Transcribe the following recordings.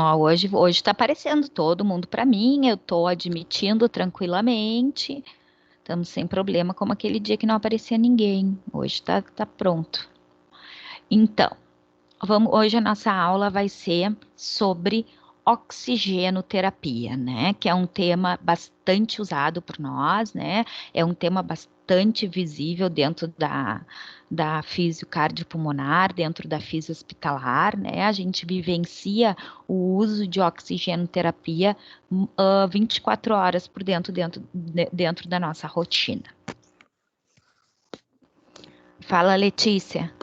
Ó, hoje está aparecendo todo mundo para mim, eu estou admitindo tranquilamente, estamos sem problema, como aquele dia que não aparecia ninguém. Hoje tá pronto. Então, hoje a nossa aula vai ser sobre oxigenoterapia, né? Que é um tema bastante usado por nós, né? É um tema bastante visível dentro da fisio cardiopulmonar, dentro da fisio hospitalar, né? A gente vivencia o uso de oxigenoterapia 24 horas por dentro da nossa rotina. Fala, Letícia.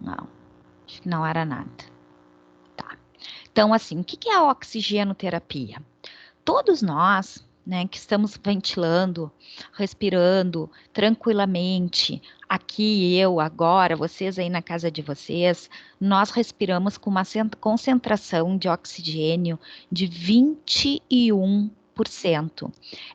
Não, acho que não era nada. Tá. Então, assim, o que é a oxigenoterapia? Todos nós, né, que estamos ventilando, respirando tranquilamente, aqui, eu, agora, vocês aí na casa de vocês, nós respiramos com uma concentração de oxigênio de 21%.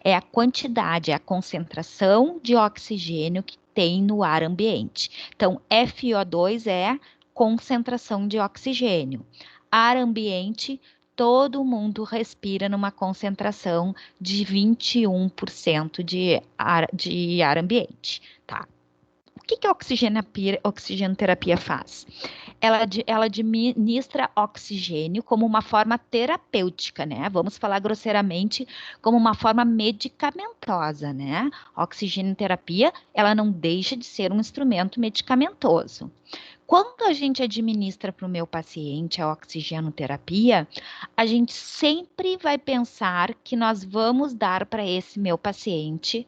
É a quantidade, é a concentração de oxigênio que tem no ar ambiente. Então, FO2 é concentração de oxigênio. Ar ambiente, todo mundo respira numa concentração de 21% de ar ambiente, tá? O que a oxigenoterapia faz? Ela administra oxigênio como uma forma terapêutica, né? Vamos falar grosseiramente, como uma forma medicamentosa, né? A oxigenoterapia, ela não deixa de ser um instrumento medicamentoso. Quando a gente administra para o meu paciente a oxigenoterapia, a gente sempre vai pensar que nós vamos dar para esse meu paciente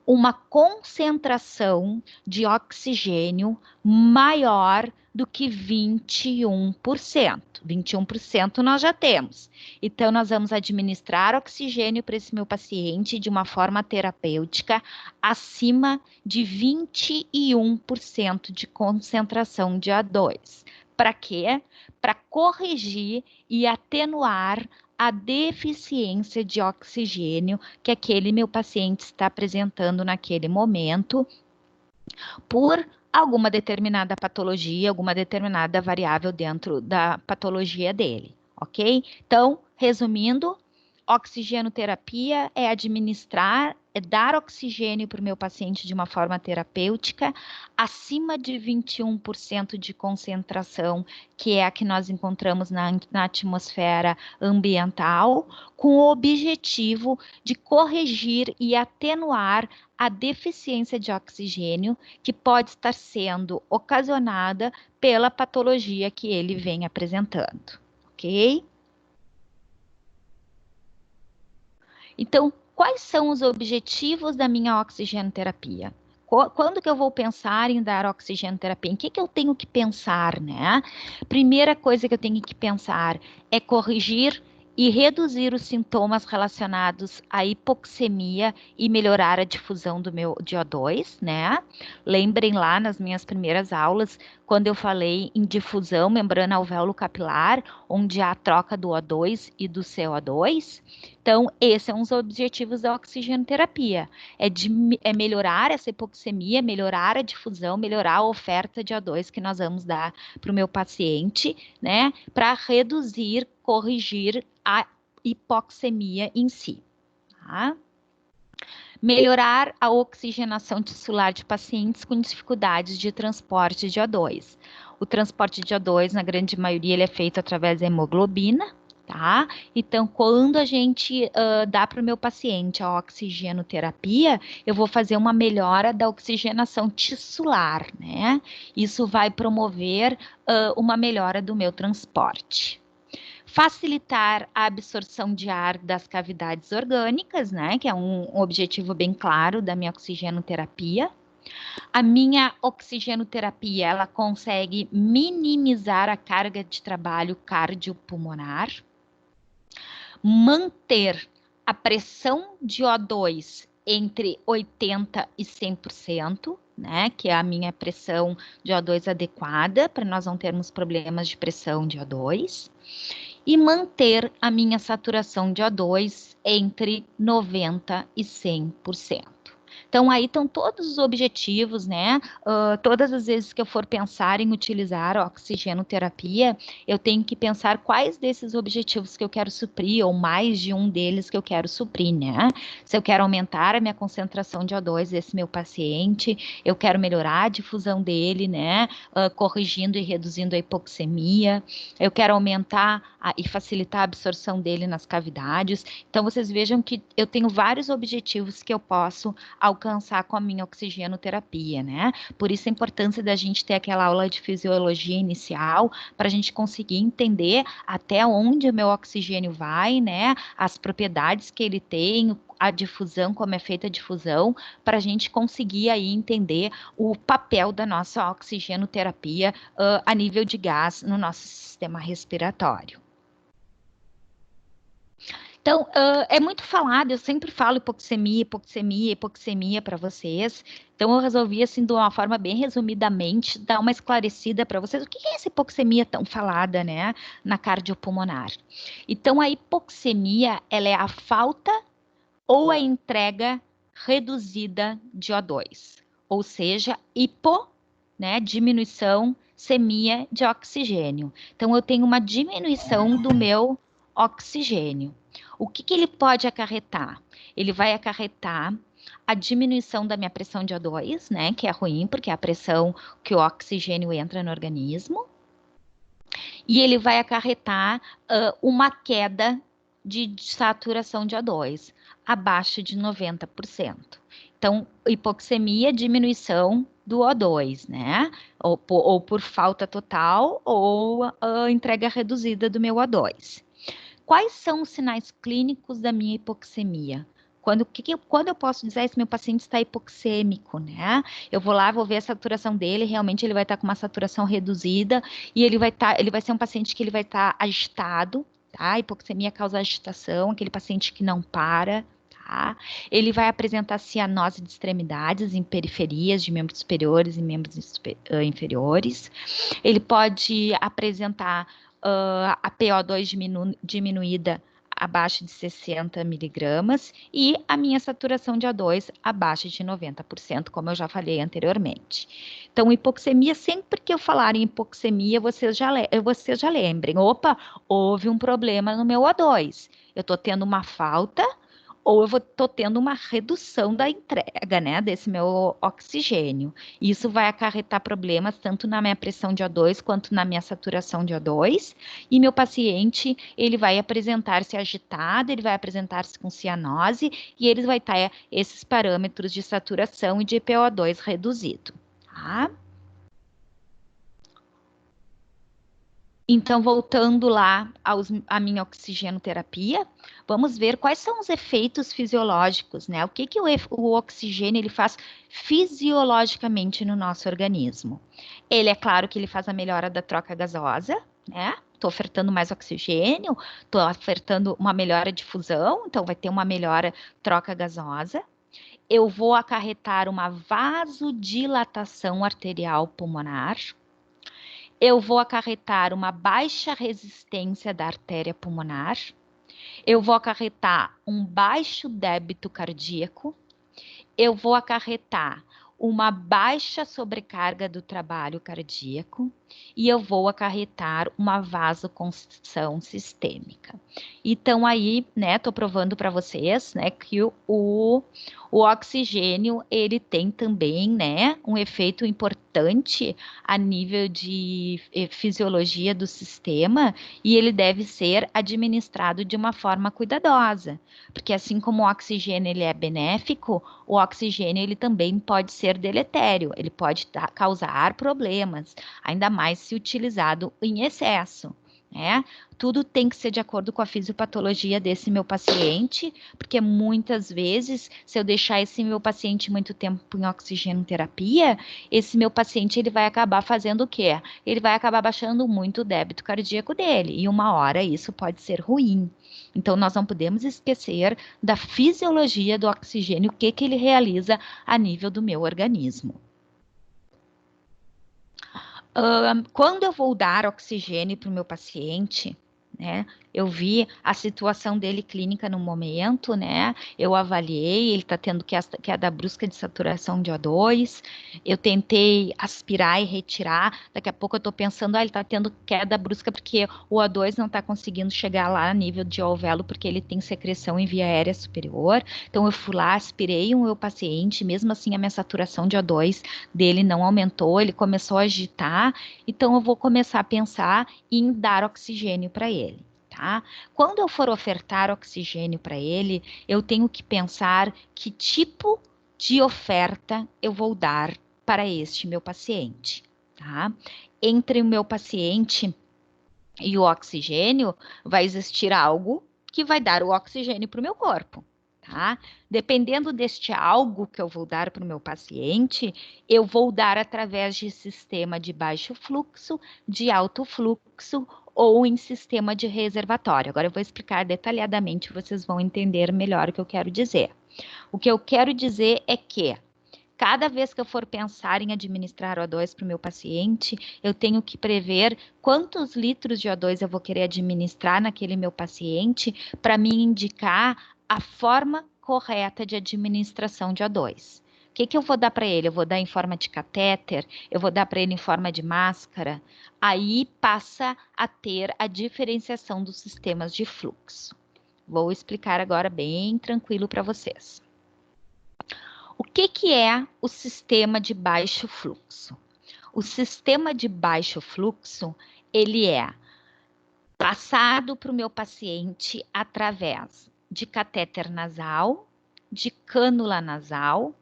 uma concentração de oxigênio maior do que 21%. 21% nós já temos. Então, nós vamos administrar oxigênio para esse meu paciente de uma forma terapêutica acima de 21% de concentração de O2. Para quê? Para corrigir e atenuar a deficiência de oxigênio que aquele meu paciente está apresentando naquele momento por alguma determinada patologia, alguma determinada variável dentro da patologia dele, ok? Então, resumindo, oxigenoterapia é administrar, é dar oxigênio para o meu paciente de uma forma terapêutica, acima de 21% de concentração, que é a que nós encontramos na atmosfera ambiental, com o objetivo de corrigir e atenuar a deficiência de oxigênio que pode estar sendo ocasionada pela patologia que ele vem apresentando, ok? Então, quais são os objetivos da minha oxigenoterapia? Quando que eu vou pensar em dar oxigenoterapia? Em que eu tenho que pensar, né? Primeira coisa que eu tenho que pensar é corrigir e reduzir os sintomas relacionados à hipoxemia e melhorar a difusão do meu de O2, né? Lembrem lá nas minhas primeiras aulas, quando eu falei em difusão membrana alvéolo capilar, onde há a troca do O2 e do CO2. Então, esse é um dos objetivos da oxigenoterapia, é melhorar essa hipoxemia, melhorar a difusão, melhorar a oferta de O2 que nós vamos dar para o meu paciente, né, para reduzir, corrigir a hipoxemia em si, tá? Melhorar a oxigenação tissular de pacientes com dificuldades de transporte de O2. O transporte de O2, na grande maioria, ele é feito através da hemoglobina, tá? Então, quando a gente dá para o meu paciente a oxigenoterapia, eu vou fazer uma melhora da oxigenação tissular, né? Isso vai promover uma melhora do meu transporte. Facilitar a absorção de ar das cavidades orgânicas, né? Que é um objetivo bem claro da minha oxigenoterapia. A minha oxigenoterapia, ela consegue minimizar a carga de trabalho cardiopulmonar, manter a pressão de O2 entre 80% e 100%, né, que é a minha pressão de O2 adequada, para nós não termos problemas de pressão de O2, e manter a minha saturação de O2 entre 90% e 100%. Então, aí estão todos os objetivos, né? Todas as vezes que eu for pensar em utilizar a oxigenoterapia, eu tenho que pensar quais desses objetivos que eu quero suprir, ou mais de um deles que eu quero suprir, né? Se eu quero aumentar a minha concentração de O2 desse meu paciente, eu quero melhorar a difusão dele, né? Corrigindo e reduzindo a hipoxemia, eu quero aumentar e facilitar a absorção dele nas cavidades. Então, vocês vejam que eu tenho vários objetivos que eu posso alcançar com a minha oxigenoterapia, né? Por isso a importância da gente ter aquela aula de fisiologia inicial, para a gente conseguir entender até onde o meu oxigênio vai, né? As propriedades que ele tem, a difusão, como é feita a difusão, para a gente conseguir aí entender o papel da nossa oxigenoterapia a nível de gás no nosso sistema respiratório. Então, é muito falado, eu sempre falo hipoxemia, hipoxemia, hipoxemia para vocês. Então, eu resolvi, assim, de uma forma bem resumidamente, dar uma esclarecida para vocês o que é essa hipoxemia tão falada, né, na cardiopulmonar. Então, a hipoxemia, ela é a falta ou a entrega reduzida de O2, ou seja, hipo, né, diminuição, semia de oxigênio. Então, eu tenho uma diminuição do meu oxigênio. O que que ele pode acarretar? Ele vai acarretar a diminuição da minha pressão de O2, né, que é ruim, porque é a pressão que o oxigênio entra no organismo, e ele vai acarretar uma queda de saturação de O2 abaixo de 90%. Então, hipoxemia, diminuição do O2, né? Ou por falta total, ou entrega reduzida do meu O2. Quais são os sinais clínicos da minha hipoxemia? Quando eu posso dizer se meu paciente está hipoxêmico, né? Eu vou lá, vou ver a saturação dele, realmente ele vai estar com uma saturação reduzida e ele vai ser um paciente que ele vai estar agitado, tá? A hipoxemia causa agitação, aquele paciente que não para, tá? Ele vai apresentar cianose de extremidades em periferias de membros superiores e membros inferiores. Ele pode apresentar a PO2 diminuída abaixo de 60 miligramas e a minha saturação de O2 abaixo de 90%, como eu já falei anteriormente. Então, hipoxemia, sempre que eu falar em hipoxemia, vocês já lembrem, opa, houve um problema no meu O2. Eu estou tendo uma falta ou eu estou tendo uma redução da entrega, né, desse meu oxigênio. Isso vai acarretar problemas tanto na minha pressão de O2 quanto na minha saturação de O2. E meu paciente, ele vai apresentar-se agitado, ele vai apresentar-se com cianose e ele vai ter esses parâmetros de saturação e de PO2 reduzido, tá? Então, voltando lá à minha oxigenoterapia, vamos ver quais são os efeitos fisiológicos, né? O que que o oxigênio ele faz fisiologicamente no nosso organismo? Ele é claro que ele faz a melhora da troca gasosa, né? Estou ofertando mais oxigênio, estou ofertando uma melhora de fusão, então vai ter uma melhora troca gasosa. Eu vou acarretar uma vasodilatação arterial pulmonar, eu vou acarretar uma baixa resistência da artéria pulmonar, eu vou acarretar um baixo débito cardíaco, eu vou acarretar uma baixa sobrecarga do trabalho cardíaco e eu vou acarretar uma vasoconstrição sistêmica. Então aí, né, tô provando para vocês, né, que o oxigênio, ele tem também, né, um efeito importante a nível de fisiologia do sistema e ele deve ser administrado de uma forma cuidadosa, porque assim como o oxigênio ele é benéfico, o oxigênio ele também pode ser deletério, ele pode causar problemas, ainda mais se utilizado em excesso, né? Tudo tem que ser de acordo com a fisiopatologia desse meu paciente, porque muitas vezes, se eu deixar esse meu paciente muito tempo em oxigenoterapia, esse meu paciente ele vai acabar fazendo o quê? Ele vai acabar baixando muito o débito cardíaco dele, e uma hora isso pode ser ruim. Então, nós não podemos esquecer da fisiologia do oxigênio, o que que ele realiza a nível do meu organismo. Quando eu vou dar oxigênio para o meu paciente, né? Eu vi a situação dele clínica no momento, né? Eu avaliei, ele está tendo queda brusca de saturação de O2, eu tentei aspirar e retirar, daqui a pouco eu estou pensando, ele está tendo queda brusca porque o O2 não está conseguindo chegar lá a nível de alvéolo, porque ele tem secreção em via aérea superior, então eu fui lá, aspirei o meu paciente, mesmo assim a minha saturação de O2 dele não aumentou, ele começou a agitar, então eu vou começar a pensar em dar oxigênio para ele. Tá? Quando eu for ofertar oxigênio para ele, eu tenho que pensar que tipo de oferta eu vou dar para este meu paciente, tá? Entre o meu paciente e o oxigênio, vai existir algo que vai dar o oxigênio para o meu corpo, tá? Dependendo deste algo que eu vou dar para o meu paciente, eu vou dar através de sistema de baixo fluxo, de alto fluxo ou em sistema de reservatório. Agora eu vou explicar detalhadamente, vocês vão entender melhor o que eu quero dizer. O que eu quero dizer é que cada vez que eu for pensar em administrar O2 para o meu paciente, eu tenho que prever quantos litros de O2 eu vou querer administrar naquele meu paciente para me indicar a forma correta de administração de O2. O que eu vou dar para ele? Eu vou dar em forma de catéter? Eu vou dar para ele em forma de máscara? Aí passa a ter a diferenciação dos sistemas de fluxo. Vou explicar agora bem tranquilo para vocês. O que é o sistema de baixo fluxo? O sistema de baixo fluxo, ele é passado para o meu paciente através de catéter nasal, de cânula nasal,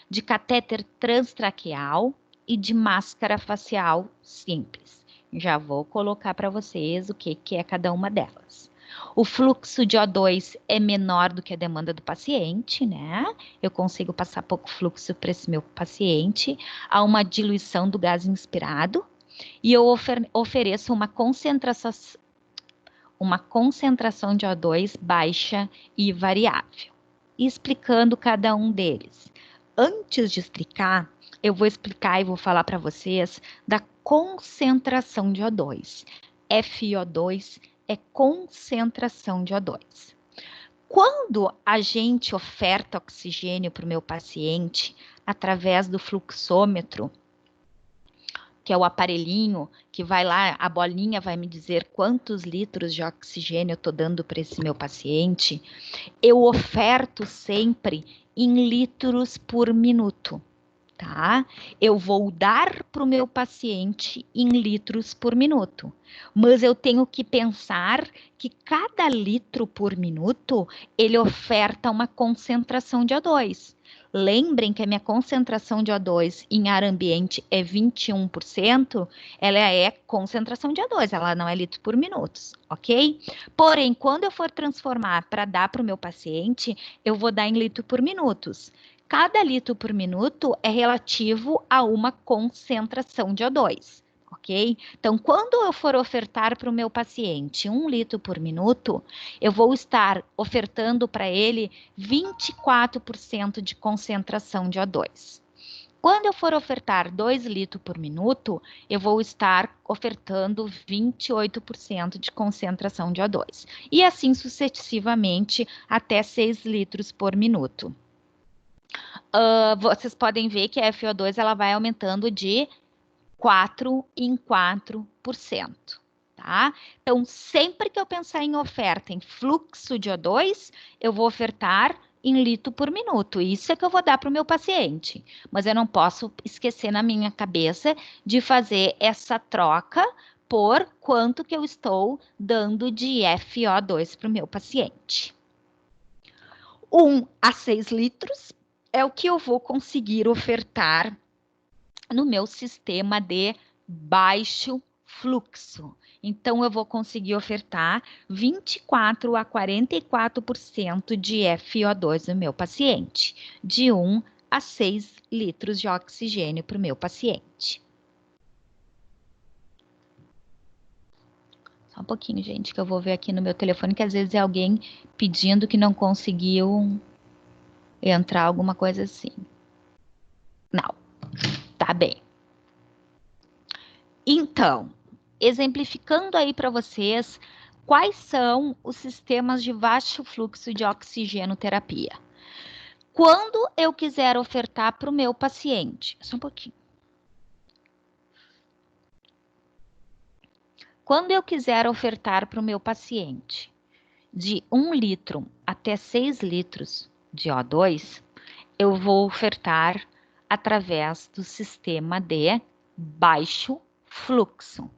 de catéter transtraqueal e de máscara facial simples. Já vou colocar para vocês o que é cada uma delas. O fluxo de O2 é menor do que a demanda do paciente, né? Eu consigo passar pouco fluxo para esse meu paciente. Há uma diluição do gás inspirado e eu ofereço uma concentração de O2 baixa e variável. E explicando cada um deles. Antes de explicar, eu vou explicar e vou falar para vocês da concentração de O2. FiO2 é concentração de O2. Quando a gente oferta oxigênio para o meu paciente através do fluxômetro, que é o aparelhinho que vai lá, a bolinha vai me dizer quantos litros de oxigênio eu estou dando para esse meu paciente, eu oferto sempre em litros por minuto, tá? Eu vou dar para o meu paciente em litros por minuto, mas eu tenho que pensar que cada litro por minuto ele oferta uma concentração de O2. Lembrem que a minha concentração de O2 em ar ambiente é 21%, ela é concentração de O2, ela não é litro por minuto, ok? Porém, quando eu for transformar para dar para o meu paciente, eu vou dar em litro por minutos. Cada litro por minuto é relativo a uma concentração de O2, ok? Então, quando eu for ofertar para o meu paciente 1 litro por minuto, eu vou estar ofertando para ele 24% de concentração de O2. Quando eu for ofertar 2 litros por minuto, eu vou estar ofertando 28% de concentração de O2. E assim sucessivamente até 6 litros por minuto. Vocês podem ver que a FiO2 ela vai aumentando de 4 em 4%, tá? Então, sempre que eu pensar em oferta em fluxo de O2, eu vou ofertar em litro por minuto. Isso é que eu vou dar para o meu paciente. Mas eu não posso esquecer na minha cabeça de fazer essa troca por quanto que eu estou dando de FiO2 para o meu paciente. 1 a 6 litros é o que eu vou conseguir ofertar no meu sistema de baixo fluxo. Então, eu vou conseguir ofertar 24 a 44% de FiO2 no meu paciente, de 1 a 6 litros de oxigênio para o meu paciente. Só um pouquinho, gente, que eu vou ver aqui no meu telefone, que às vezes é alguém pedindo que não conseguiu entrar, alguma coisa assim. Não, tá bem. Então, exemplificando aí para vocês Quais são os sistemas de baixo fluxo de oxigenoterapia? Quando eu quiser ofertar para o meu paciente, só um pouquinho. Quando eu quiser ofertar para o meu paciente de 1 litro até 6 litros de O2, eu vou ofertar através do sistema de baixo fluxo.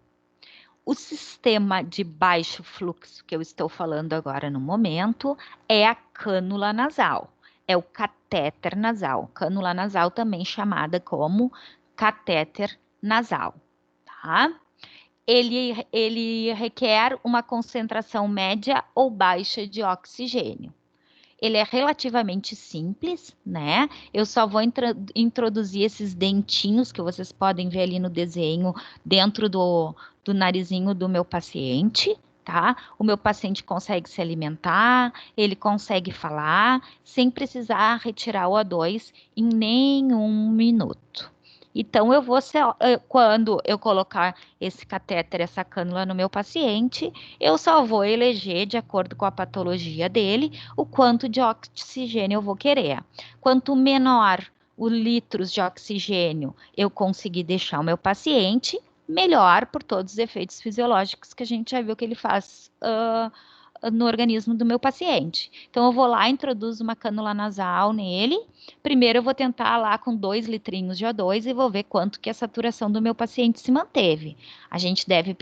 O sistema de baixo fluxo que eu estou falando agora no momento é a cânula nasal, é o catéter nasal, cânula nasal também chamada como catéter nasal, tá? Ele requer uma concentração média ou baixa de oxigênio. Ele é relativamente simples, né? Eu só vou introduzir esses dentinhos que vocês podem ver ali no desenho dentro do narizinho do meu paciente, tá? O meu paciente consegue se alimentar, ele consegue falar, sem precisar retirar o O2 em nenhum minuto. Então, quando eu colocar esse catéter, essa cânula no meu paciente, eu só vou eleger, de acordo com a patologia dele, o quanto de oxigênio eu vou querer. Quanto menor os litros de oxigênio eu conseguir deixar o meu paciente, melhor por todos os efeitos fisiológicos que a gente já viu que ele faz no organismo do meu paciente. Então, eu vou lá, introduzo uma cânula nasal nele. Primeiro, eu vou tentar lá com 2 litrinhos de O2 e vou ver quanto que a saturação do meu paciente se manteve. A gente deve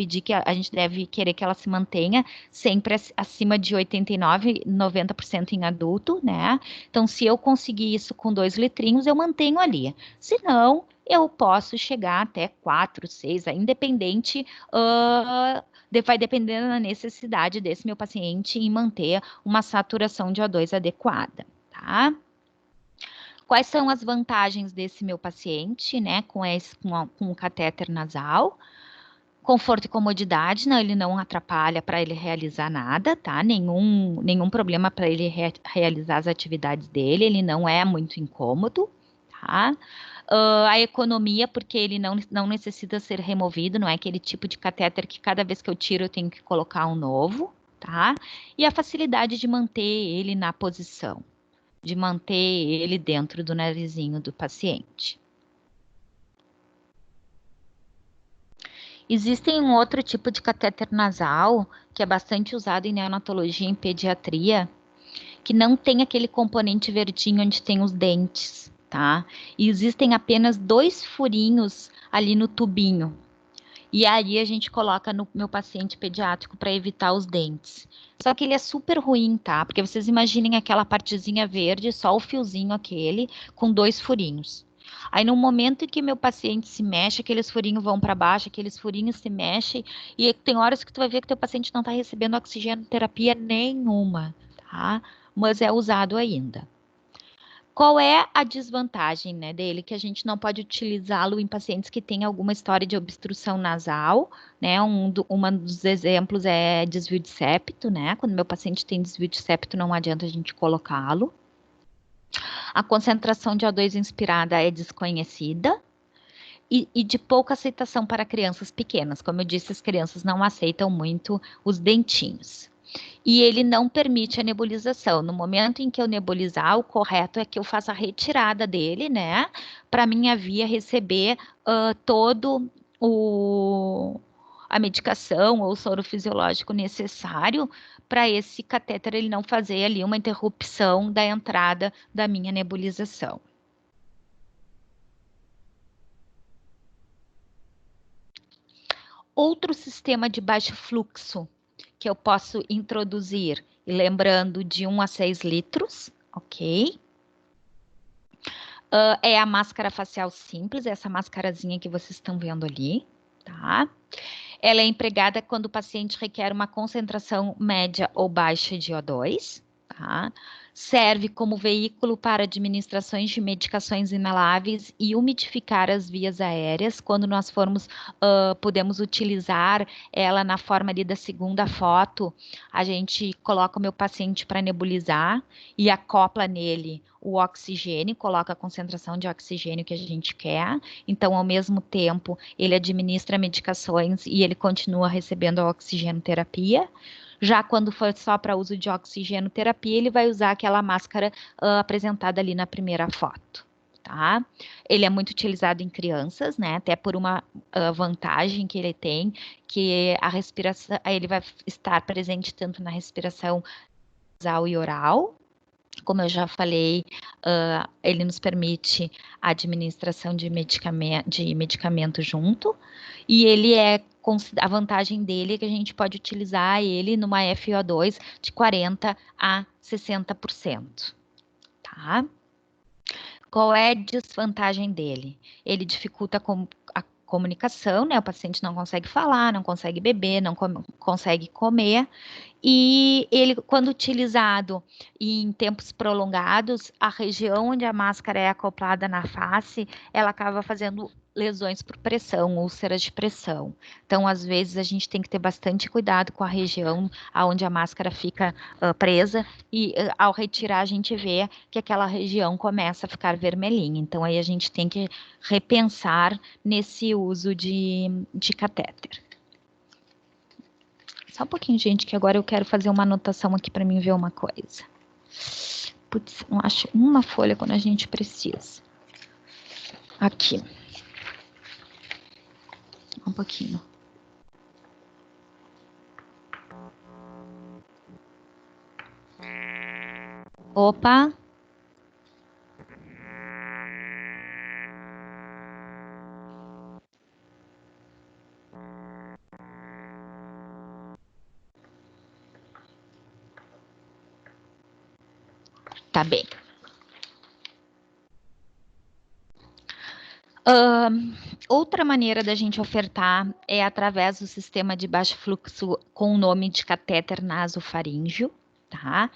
querer que ela se mantenha sempre acima de 89, 90% em adulto, né? Então, se eu conseguir isso com 2 litrinhos, eu mantenho ali. Se não, eu posso chegar até 4, 6, independente, vai dependendo da necessidade desse meu paciente em manter uma saturação de O2 adequada, tá? Quais são as vantagens desse meu paciente, né, com o catéter nasal? Conforto e comodidade, não, ele não atrapalha para ele realizar nada, tá? Nenhum problema para ele realizar as atividades dele, ele não é muito incômodo, tá? A economia, porque ele não necessita ser removido, não é aquele tipo de catéter que cada vez que eu tiro eu tenho que colocar um novo, tá? E a facilidade de manter ele na posição, de manter ele dentro do narizinho do paciente. Existem um outro tipo de catéter nasal, que é bastante usado em neonatologia e em pediatria, que não tem aquele componente verdinho onde tem os dentes, tá? E existem apenas 2 furinhos ali no tubinho. E aí a gente coloca no meu paciente pediátrico para evitar os dentes. Só que ele é super ruim, tá? Porque vocês imaginem aquela partezinha verde, só o fiozinho aquele, com 2 furinhos. Aí no momento em que meu paciente se mexe, aqueles furinhos vão para baixo, aqueles furinhos se mexem, e tem horas que tu vai ver que teu paciente não está recebendo oxigenoterapia nenhuma, tá? Mas é usado ainda. Qual é a desvantagem, né, dele? Que a gente não pode utilizá-lo em pacientes que têm alguma história de obstrução nasal, né? Um dos exemplos é desvio de septo, né? Quando meu paciente tem desvio de septo, não adianta a gente colocá-lo. A concentração de O2 inspirada é desconhecida. E de pouca aceitação para crianças pequenas. Como eu disse, as crianças não aceitam muito os dentinhos. E ele não permite a nebulização. No momento em que eu nebulizar, o correto é que eu faça a retirada dele, né? Para minha via receber todo a medicação ou o soro fisiológico necessário para esse catéter ele não fazer ali uma interrupção da entrada da minha nebulização. Outro sistema de baixo fluxo que eu posso introduzir, e lembrando de 1 a 6 litros, ok? É a máscara facial simples, essa mascarazinha que vocês estão vendo ali, tá? Ela é empregada quando o paciente requer uma concentração média ou baixa de O2, tá? Serve como veículo para administrações de medicações inaláveis e umidificar as vias aéreas. Quando nós podemos utilizar ela na forma ali da segunda foto, a gente coloca o meu paciente para nebulizar e acopla nele o oxigênio, coloca a concentração de oxigênio que a gente quer. Então, ao mesmo tempo, ele administra medicações e ele continua recebendo a oxigenoterapia. Já quando for só para uso de oxigenoterapia, ele vai usar aquela máscara apresentada ali na primeira foto. Tá? Ele é muito utilizado em crianças, né? Até por uma vantagem que ele tem, que a respiração, ele vai estar presente tanto na respiração nasal e oral. Como eu já falei, ele nos permite a administração de medicamento junto, e ele a vantagem dele é que a gente pode utilizar ele numa FiO2 de 40% a 60%, tá? Qual é a desvantagem dele? Ele dificulta a comunicação, né? O paciente não consegue falar, não consegue beber, não consegue comer. E ele, quando utilizado em tempos prolongados, a região onde a máscara é acoplada na face, ela acaba fazendo lesões por pressão, úlceras de pressão. Então, às vezes, a gente tem que ter bastante cuidado com a região onde a máscara fica presa e ao retirar a gente vê que aquela região começa a ficar vermelhinha. Então, aí a gente tem que repensar nesse uso de catéter. Só um pouquinho, gente, que agora eu quero fazer uma anotação aqui para mim ver uma coisa. Putz, não acho uma folha quando a gente precisa. Aqui. Um pouquinho. Opa. Tá bem. Outra maneira da gente ofertar é através do sistema de baixo fluxo com o nome de catéter nasofaríngeo, tá?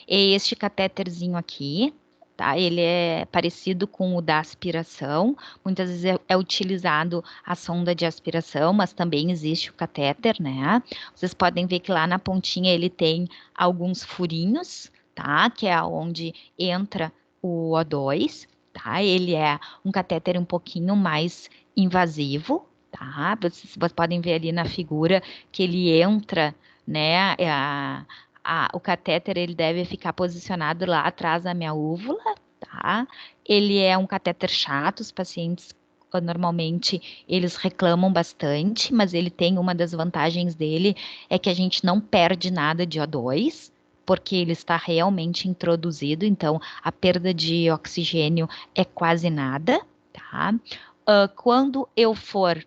É este catéterzinho aqui, tá? Ele é parecido com o da aspiração, muitas vezes é utilizado a sonda de aspiração, mas também existe o catéter, né? Vocês podem ver que lá na pontinha ele tem alguns furinhos, tá? Que é onde entra o O2, tá? Ele é um catéter um pouquinho mais invasivo, tá? Vocês podem ver ali na figura que ele entra, né? O catéter ele deve ficar posicionado lá atrás da minha úvula, tá? Ele é um catéter chato, os pacientes normalmente eles reclamam bastante, mas ele tem uma das vantagens dele é que a gente não perde nada de O2, porque ele está realmente introduzido, então a perda de oxigênio é quase nada, tá? Quando eu for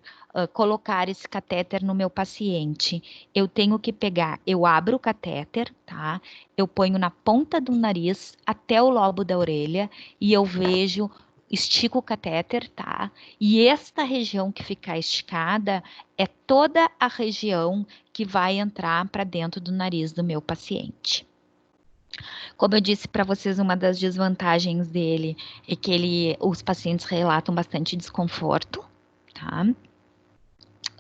colocar esse catéter no meu paciente, eu tenho que pegar, eu abro o catéter, tá? Eu ponho na ponta do nariz até o lobo da orelha e eu vejo, estico o catéter, tá? E esta região que fica esticada é toda a região que vai entrar para dentro do nariz do meu paciente. Como eu disse para vocês, uma das desvantagens dele é que os pacientes relatam bastante desconforto, tá?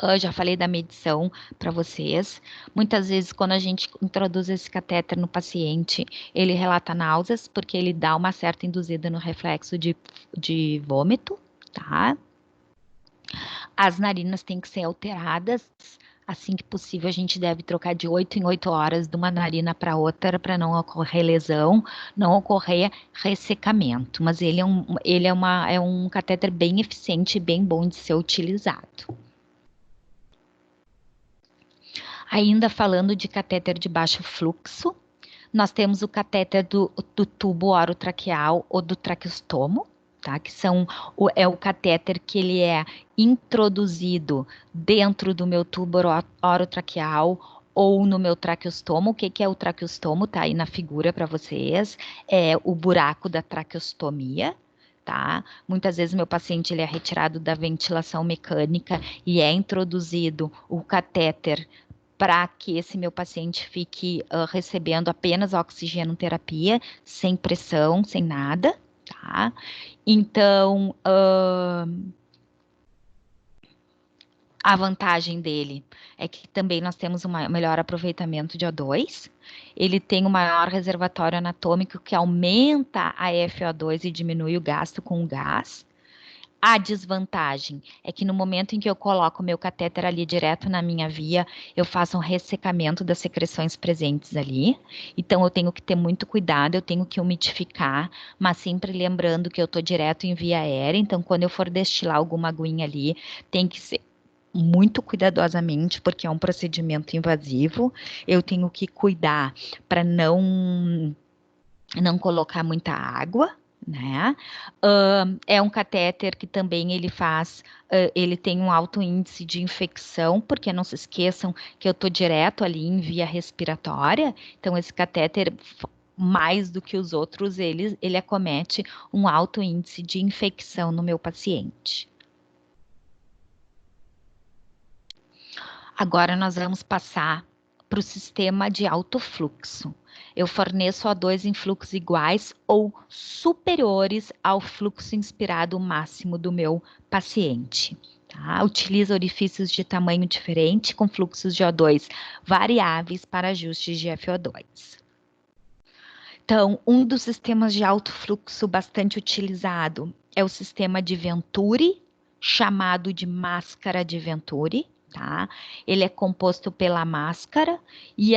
Eu já falei da medição para vocês. Muitas vezes, quando a gente introduz esse catéter no paciente, ele relata náuseas, porque ele dá uma certa induzida no reflexo de vômito, tá? As narinas têm que ser alteradas. Assim que possível, a gente deve trocar de 8 em 8 horas de uma narina para outra para não ocorrer lesão, não ocorrer ressecamento. Mas ele é um catéter bem eficiente e bem bom de ser utilizado. Ainda falando de catéter de baixo fluxo, nós temos o catéter do tubo orotraqueal ou do traqueostomo, tá? Que é o catéter que ele é introduzido dentro do meu tubo orotraqueal ou no meu traqueostomo. O que é o traqueostomo? Tá aí na figura para vocês. É o buraco da traqueostomia. Tá? Muitas vezes meu paciente ele é retirado da ventilação mecânica e é introduzido o catéter para que esse meu paciente fique recebendo apenas oxigenoterapia, sem pressão, sem nada, tá? Então, a vantagem dele é que também nós temos um melhor aproveitamento de O2, ele tem um maior reservatório anatômico que aumenta a FO2 e diminui o gasto com o gás. A desvantagem é que no momento em que eu coloco o meu catéter ali direto na minha via, eu faço um ressecamento das secreções presentes ali. Então, eu tenho que ter muito cuidado, eu tenho que umidificar, mas sempre lembrando que eu estou direto em via aérea. Então, quando eu for destilar alguma aguinha ali, tem que ser muito cuidadosamente, porque é um procedimento invasivo. Eu tenho que cuidar para não colocar muita água, né? É um catéter que também ele tem um alto índice de infecção, porque não se esqueçam que eu estou direto ali em via respiratória, então esse catéter, mais do que os outros, ele acomete um alto índice de infecção no meu paciente. Agora nós vamos passar para o sistema de alto fluxo. Eu forneço O2 em fluxos iguais ou superiores ao fluxo inspirado máximo do meu paciente. Tá? Utiliza orifícios de tamanho diferente com fluxos de O2 variáveis para ajustes de FO2. Então, um dos sistemas de alto fluxo bastante utilizado é o sistema de Venturi, chamado de máscara de Venturi. Tá? Ele é composto pela máscara e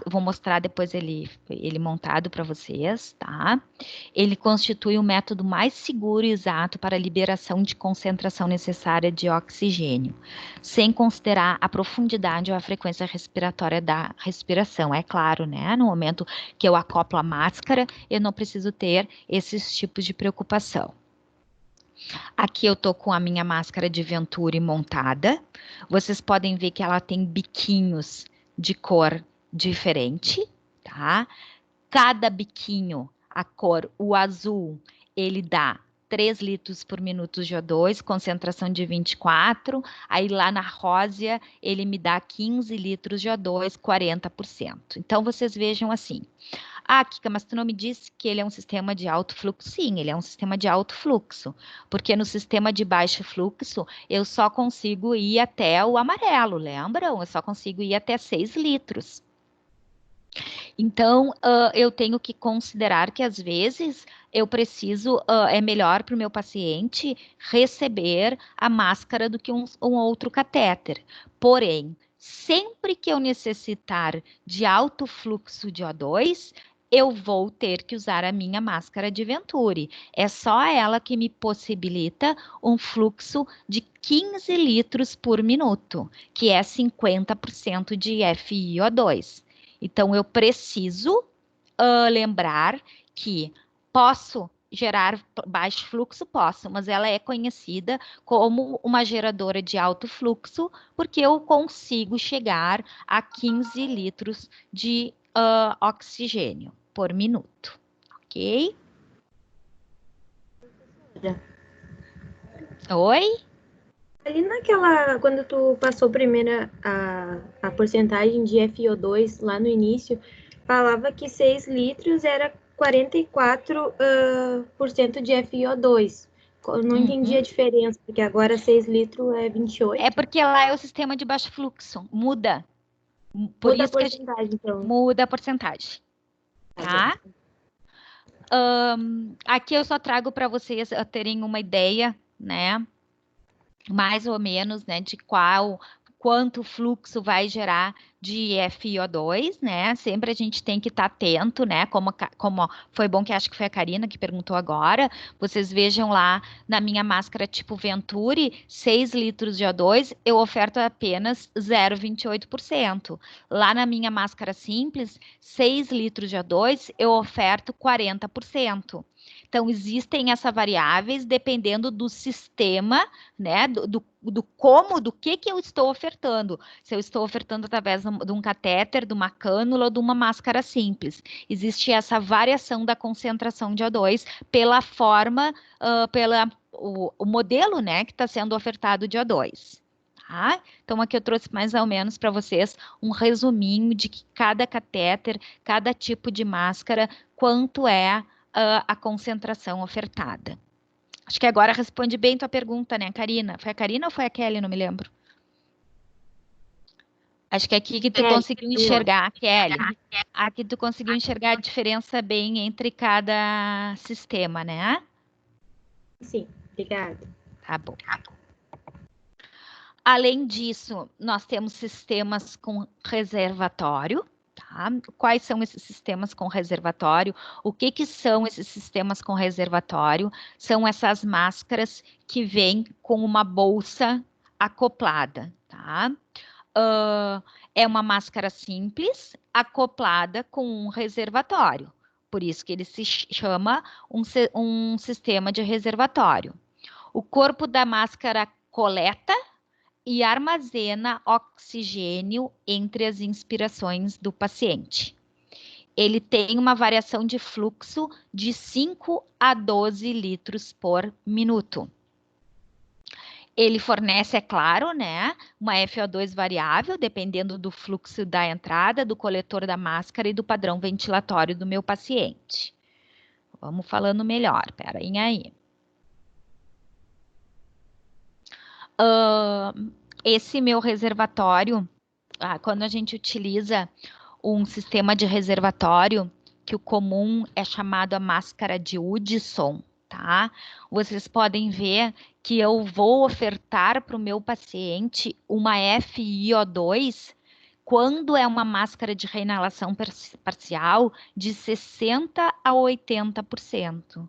vou mostrar depois ele montado para vocês, tá? Ele constitui o método mais seguro e exato para a liberação de concentração necessária de oxigênio, sem considerar a profundidade ou a frequência respiratória da respiração. É claro, né? No momento que eu acoplo a máscara, eu não preciso ter esses tipos de preocupação. Aqui eu tô com a minha máscara de Venturi montada. Vocês podem ver que ela tem biquinhos de cor diferente, tá? Cada biquinho, a cor, o azul, ele dá 3 litros por minuto de O2, concentração de 24. Aí lá na rósea, ele me dá 15 litros de O2, 40%. Então, vocês vejam assim. Ah, Kika, mas tu não me disse que ele é um sistema de alto fluxo? Sim, ele é um sistema de alto fluxo, porque no sistema de baixo fluxo eu só consigo ir até o amarelo, lembram? Eu só consigo ir até 6 litros. Então, eu tenho que considerar que às vezes eu preciso, é melhor para o meu paciente receber a máscara do que um outro catéter. Porém, sempre que eu necessitar de alto fluxo de O2, eu vou ter que usar a minha máscara de Venturi. É só ela que me possibilita um fluxo de 15 litros por minuto, que é 50% de FiO2. Então, eu preciso lembrar que posso gerar baixo fluxo? Posso, mas ela é conhecida como uma geradora de alto fluxo, porque eu consigo chegar a 15 litros de oxigênio por minuto, ok? Oi? Ali quando tu passou primeiro a porcentagem de FiO2 lá no início, falava que 6 litros era 44% de FiO2. Eu não entendi a diferença, porque agora 6 litros é 28. É porque lá é o sistema de baixo fluxo, muda. Por Muda a isso que porcentagem, então. muda a porcentagem, tá? Aqui eu só trago para vocês terem uma ideia, né? Mais ou menos, né? De quanto fluxo vai gerar de FiO2, né? Sempre a gente tem que estar atento, né? Como foi bom que acho que foi a Karina que perguntou agora. Vocês vejam lá na minha máscara tipo Venturi, 6 litros de O2, eu oferto apenas 0,28%. Lá na minha máscara simples, 6 litros de O2, eu oferto 40%. Então, existem essas variáveis dependendo do sistema, né? Do que eu estou ofertando. Se eu estou ofertando através de um catéter, de uma cânula ou de uma máscara simples. Existe essa variação da concentração de O2 pela forma, o modelo, né, que está sendo ofertado de O2. Tá? Então, aqui eu trouxe mais ou menos para vocês um resuminho de que cada catéter, cada tipo de máscara, quanto é a concentração ofertada. Acho que agora responde bem tua pergunta, né, Karina? Foi a Karina ou foi a Kelly? Não me lembro. Acho que é aqui que tu conseguiu enxergar, Kelly. Aqui tu conseguiu enxergar a diferença bem entre cada sistema, né? Sim, obrigada. Tá bom. Além disso, nós temos sistemas com reservatório, tá? Quais são esses sistemas com reservatório? O que são esses sistemas com reservatório? São essas máscaras que vêm com uma bolsa acoplada, tá? É uma máscara simples, acoplada com um reservatório. Por isso que ele se chama um sistema de reservatório. O corpo da máscara coleta e armazena oxigênio entre as inspirações do paciente. Ele tem uma variação de fluxo de 5 a 12 litros por minuto. Ele fornece, é claro, né, uma FO2 variável, dependendo do fluxo da entrada, do coletor da máscara e do padrão ventilatório do meu paciente. Vamos falando melhor, peraí. Esse meu reservatório, quando a gente utiliza um sistema de reservatório, que o comum é chamado a máscara de Hudson, tá? Vocês podem ver que eu vou ofertar para o meu paciente uma FiO2 quando é uma máscara de reinalação parcial de 60% a 80%.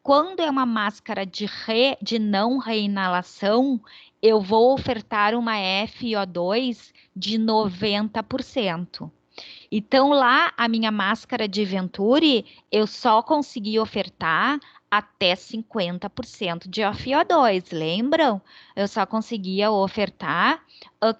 Quando é uma máscara de não reinalação, eu vou ofertar uma FiO2 de 90%. Então, lá, a minha máscara de Venturi, eu só consegui ofertar até 50% de FiO2, lembram? Eu só conseguia ofertar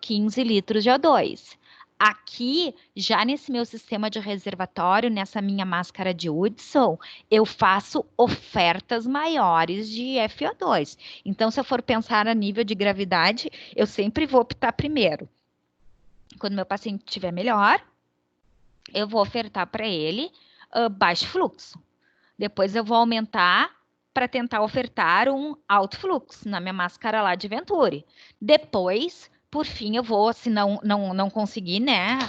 15 litros de O2. Aqui, já nesse meu sistema de reservatório, nessa minha máscara de Hudson, eu faço ofertas maiores de FiO2. Então, se eu for pensar a nível de gravidade, eu sempre vou optar primeiro. Quando meu paciente estiver melhor, eu vou ofertar para ele baixo fluxo. Depois eu vou aumentar para tentar ofertar um alto fluxo na minha máscara lá de Venturi. Depois, por fim, eu vou, se não conseguir, né,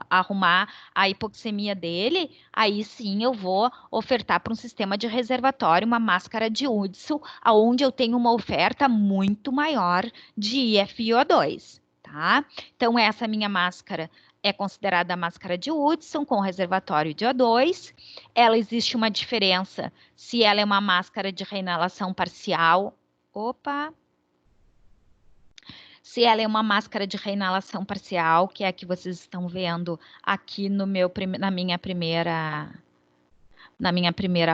arrumar a hipoxemia dele, aí sim eu vou ofertar para um sistema de reservatório uma máscara de Hudson, onde eu tenho uma oferta muito maior de FiO2, tá? Então, essa minha máscara é considerada a máscara de Hudson com reservatório de O2. Ela existe uma diferença se ela é uma máscara de reinalação parcial. Se ela é uma máscara de reinalação parcial, que é a que vocês estão vendo aqui no na minha primeira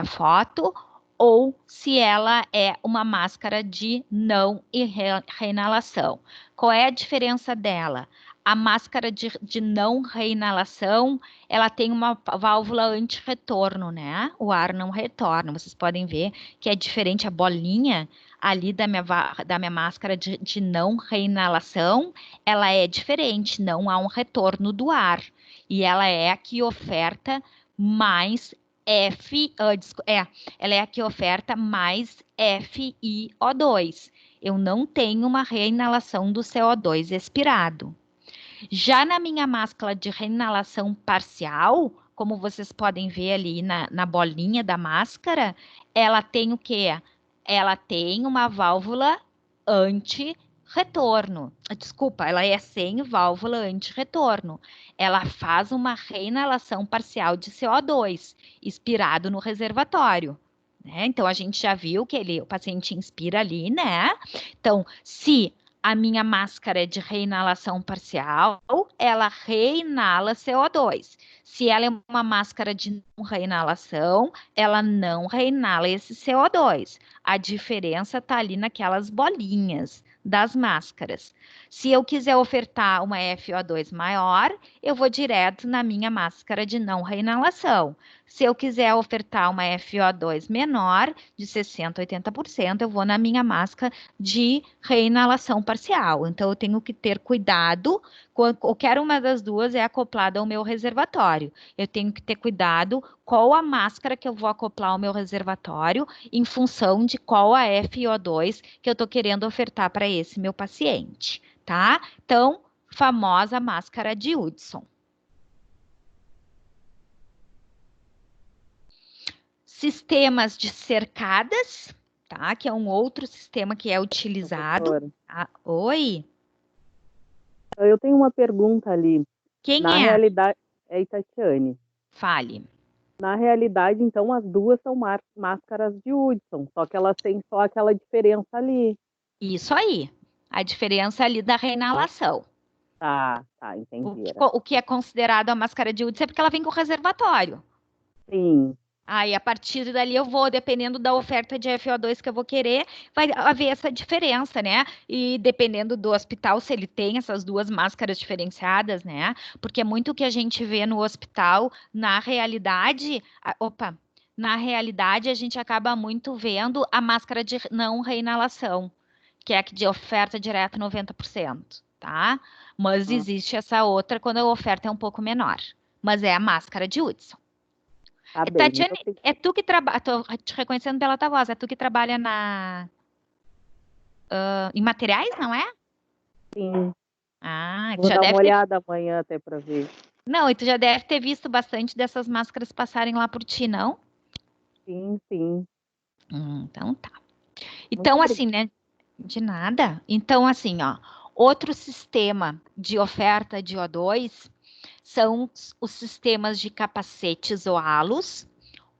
foto, ou se ela é uma máscara de não reinalação. Qual é a diferença dela? A máscara de não reinalação, ela tem uma válvula anti-retorno, né? O ar não retorna. Vocês podem ver que é diferente a bolinha ali da minha máscara de não reinalação, ela é diferente, não há um retorno do ar. E ela é a que oferta mais ela é a que oferta mais FiO2. Eu não tenho uma reinalação do CO2 expirado. Já na minha máscara de reinalação parcial, como vocês podem ver ali na bolinha da máscara, ela tem o quê? Ela tem uma válvula anti-retorno. Desculpa, ela é sem válvula anti-retorno. Ela faz uma reinalação parcial de CO2 expirado no reservatório. Né? Então, a gente já viu que o paciente inspira ali, né? Então, se a minha máscara é de reinalação parcial, ela reinala CO2. Se ela é uma máscara de não reinalação, ela não reinala esse CO2. A diferença está ali naquelas bolinhas das máscaras. Se eu quiser ofertar uma FiO2 maior, eu vou direto na minha máscara de não reinalação. Se eu quiser ofertar uma FiO2 menor, de 60% a 80%, eu vou na minha máscara de reinalação parcial. Então, eu tenho que ter cuidado, qualquer uma das duas é acoplada ao meu reservatório. Eu tenho que ter cuidado qual a máscara que eu vou acoplar ao meu reservatório, em função de qual a FiO2 que eu estou querendo ofertar para esse meu paciente, tá? Então, famosa máscara de Hudson. Sistemas de cercadas, tá? Que é um outro sistema que é utilizado. Professora, Oi? eu tenho uma pergunta ali. Quem Na é? realidade, é Itatiane. Fale. Na realidade, então, as duas são máscaras de Hudson, só que elas têm só aquela diferença ali. Isso aí. A diferença ali da reinalação. Tá, entendi. Era. O que é considerado a máscara de Hudson é porque ela vem com reservatório. Sim, Aí, a partir dali, eu vou, dependendo da oferta de FO2 que eu vou querer, vai haver essa diferença, né? E dependendo do hospital, se ele tem essas duas máscaras diferenciadas, né? Porque é muito o que a gente vê no hospital, na realidade, na realidade, a gente acaba muito vendo a máscara de não reinalação, que é a que de oferta direta 90%, tá? Mas existe essa outra quando a oferta é um pouco menor. Mas é a máscara de Hudson. tá bem. Tatiane, é tu que trabalha, tô te reconhecendo pela tua voz, é tu que trabalha em materiais, não é? Sim, Tu vou já dar uma deve ter, olhada amanhã até para ver. não, e tu já deve ter visto bastante dessas máscaras passarem lá por ti, não? Sim. Então tá. Muito Então, obrigada. assim, né? De nada. Então, assim, ó, outro sistema de oferta de O2 são os sistemas de capacetes ou halos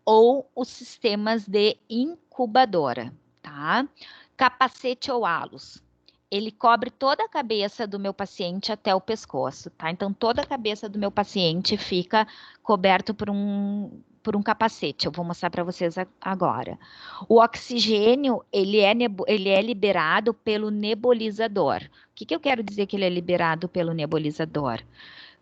ou os sistemas de incubadora, tá? Capacete ou halos. Ele cobre toda a cabeça do meu paciente até o pescoço, tá? Então, toda a cabeça do meu paciente fica coberto por um capacete. Eu vou mostrar para vocês agora. O oxigênio, ele é liberado pelo nebulizador. O que eu quero dizer que ele é liberado pelo nebulizador?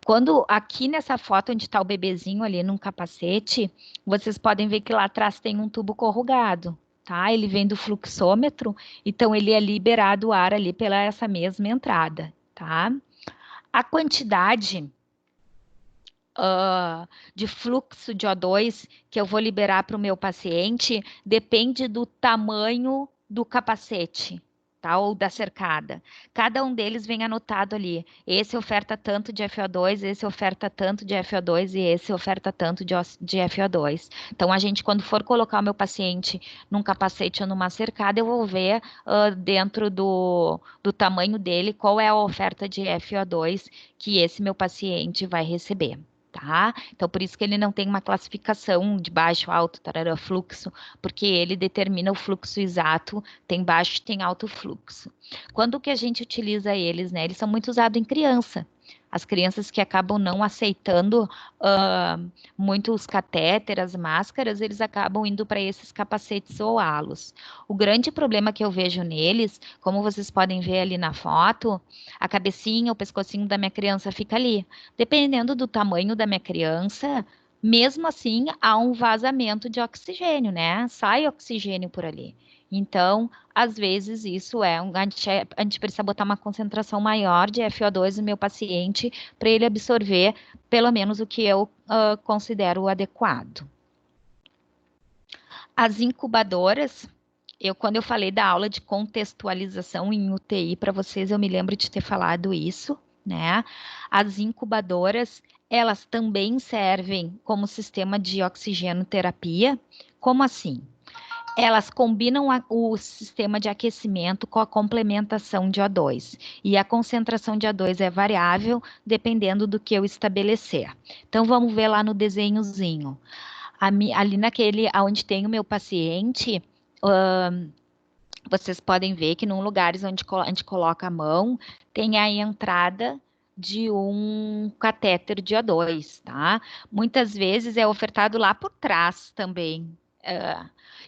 Quando aqui nessa foto onde está o bebezinho ali num capacete, vocês podem ver que lá atrás tem um tubo corrugado, tá? Ele vem do fluxômetro, então ele é liberado o ar ali pela essa mesma entrada, tá? A quantidade de fluxo de O2 que eu vou liberar para o meu paciente depende do tamanho do capacete, tá? Ou da cercada. Cada um deles vem anotado ali. Esse oferta tanto de FO2, esse oferta tanto de FO2 e esse oferta tanto de FO2. Então, a gente, quando for colocar o meu paciente num capacete ou numa cercada, eu vou ver dentro do tamanho dele qual é a oferta de FO2 que esse meu paciente vai receber. Tá? Então, por isso que ele não tem uma classificação de baixo, alto, tarará, fluxo, porque ele determina o fluxo exato, tem baixo, tem alto fluxo. Quando que a gente utiliza eles, né? Eles são muito usados em criança. As crianças que acabam não aceitando muito os catéteres, as máscaras, eles acabam indo para esses capacetes ou halos. O grande problema que eu vejo neles, como vocês podem ver ali na foto, a cabecinha, o pescocinho da minha criança fica ali. Dependendo do tamanho da minha criança, mesmo assim, há um vazamento de oxigênio, né? Sai oxigênio por ali. Então, às vezes, isso a gente precisa botar uma concentração maior de FO2 no meu paciente para ele absorver pelo menos o que eu considero adequado. As incubadoras, quando eu falei da aula de contextualização em UTI para vocês, eu me lembro de ter falado isso, né? As incubadoras, elas também servem como sistema de oxigenoterapia. Como assim? Elas combinam o sistema de aquecimento com a complementação de O2. E a concentração de O2 é variável dependendo do que eu estabelecer. Então, vamos ver lá no desenhozinho. Ali naquele onde tem o meu paciente, vocês podem ver que num lugares onde a gente coloca a mão, tem a entrada de um catéter de O2, tá? Muitas vezes é ofertado lá por trás também.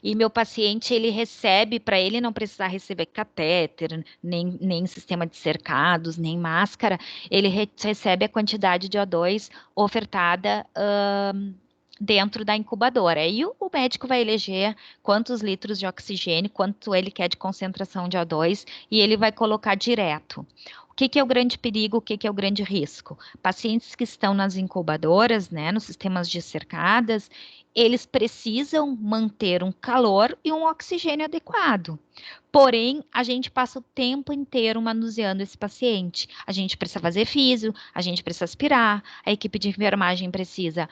E meu paciente, ele recebe, para ele não precisar receber catéter, nem sistema de cercados, nem máscara, ele recebe a quantidade de O2 ofertada dentro da incubadora. E o médico vai eleger quantos litros de oxigênio, quanto ele quer de concentração de O2, e ele vai colocar direto. O que é o grande perigo, o que é o grande risco? Pacientes que estão nas incubadoras, né, nos sistemas de cercadas, eles precisam manter um calor e um oxigênio adequado. Porém, a gente passa o tempo inteiro manuseando esse paciente. A gente precisa fazer físio, a gente precisa aspirar, a equipe de enfermagem precisa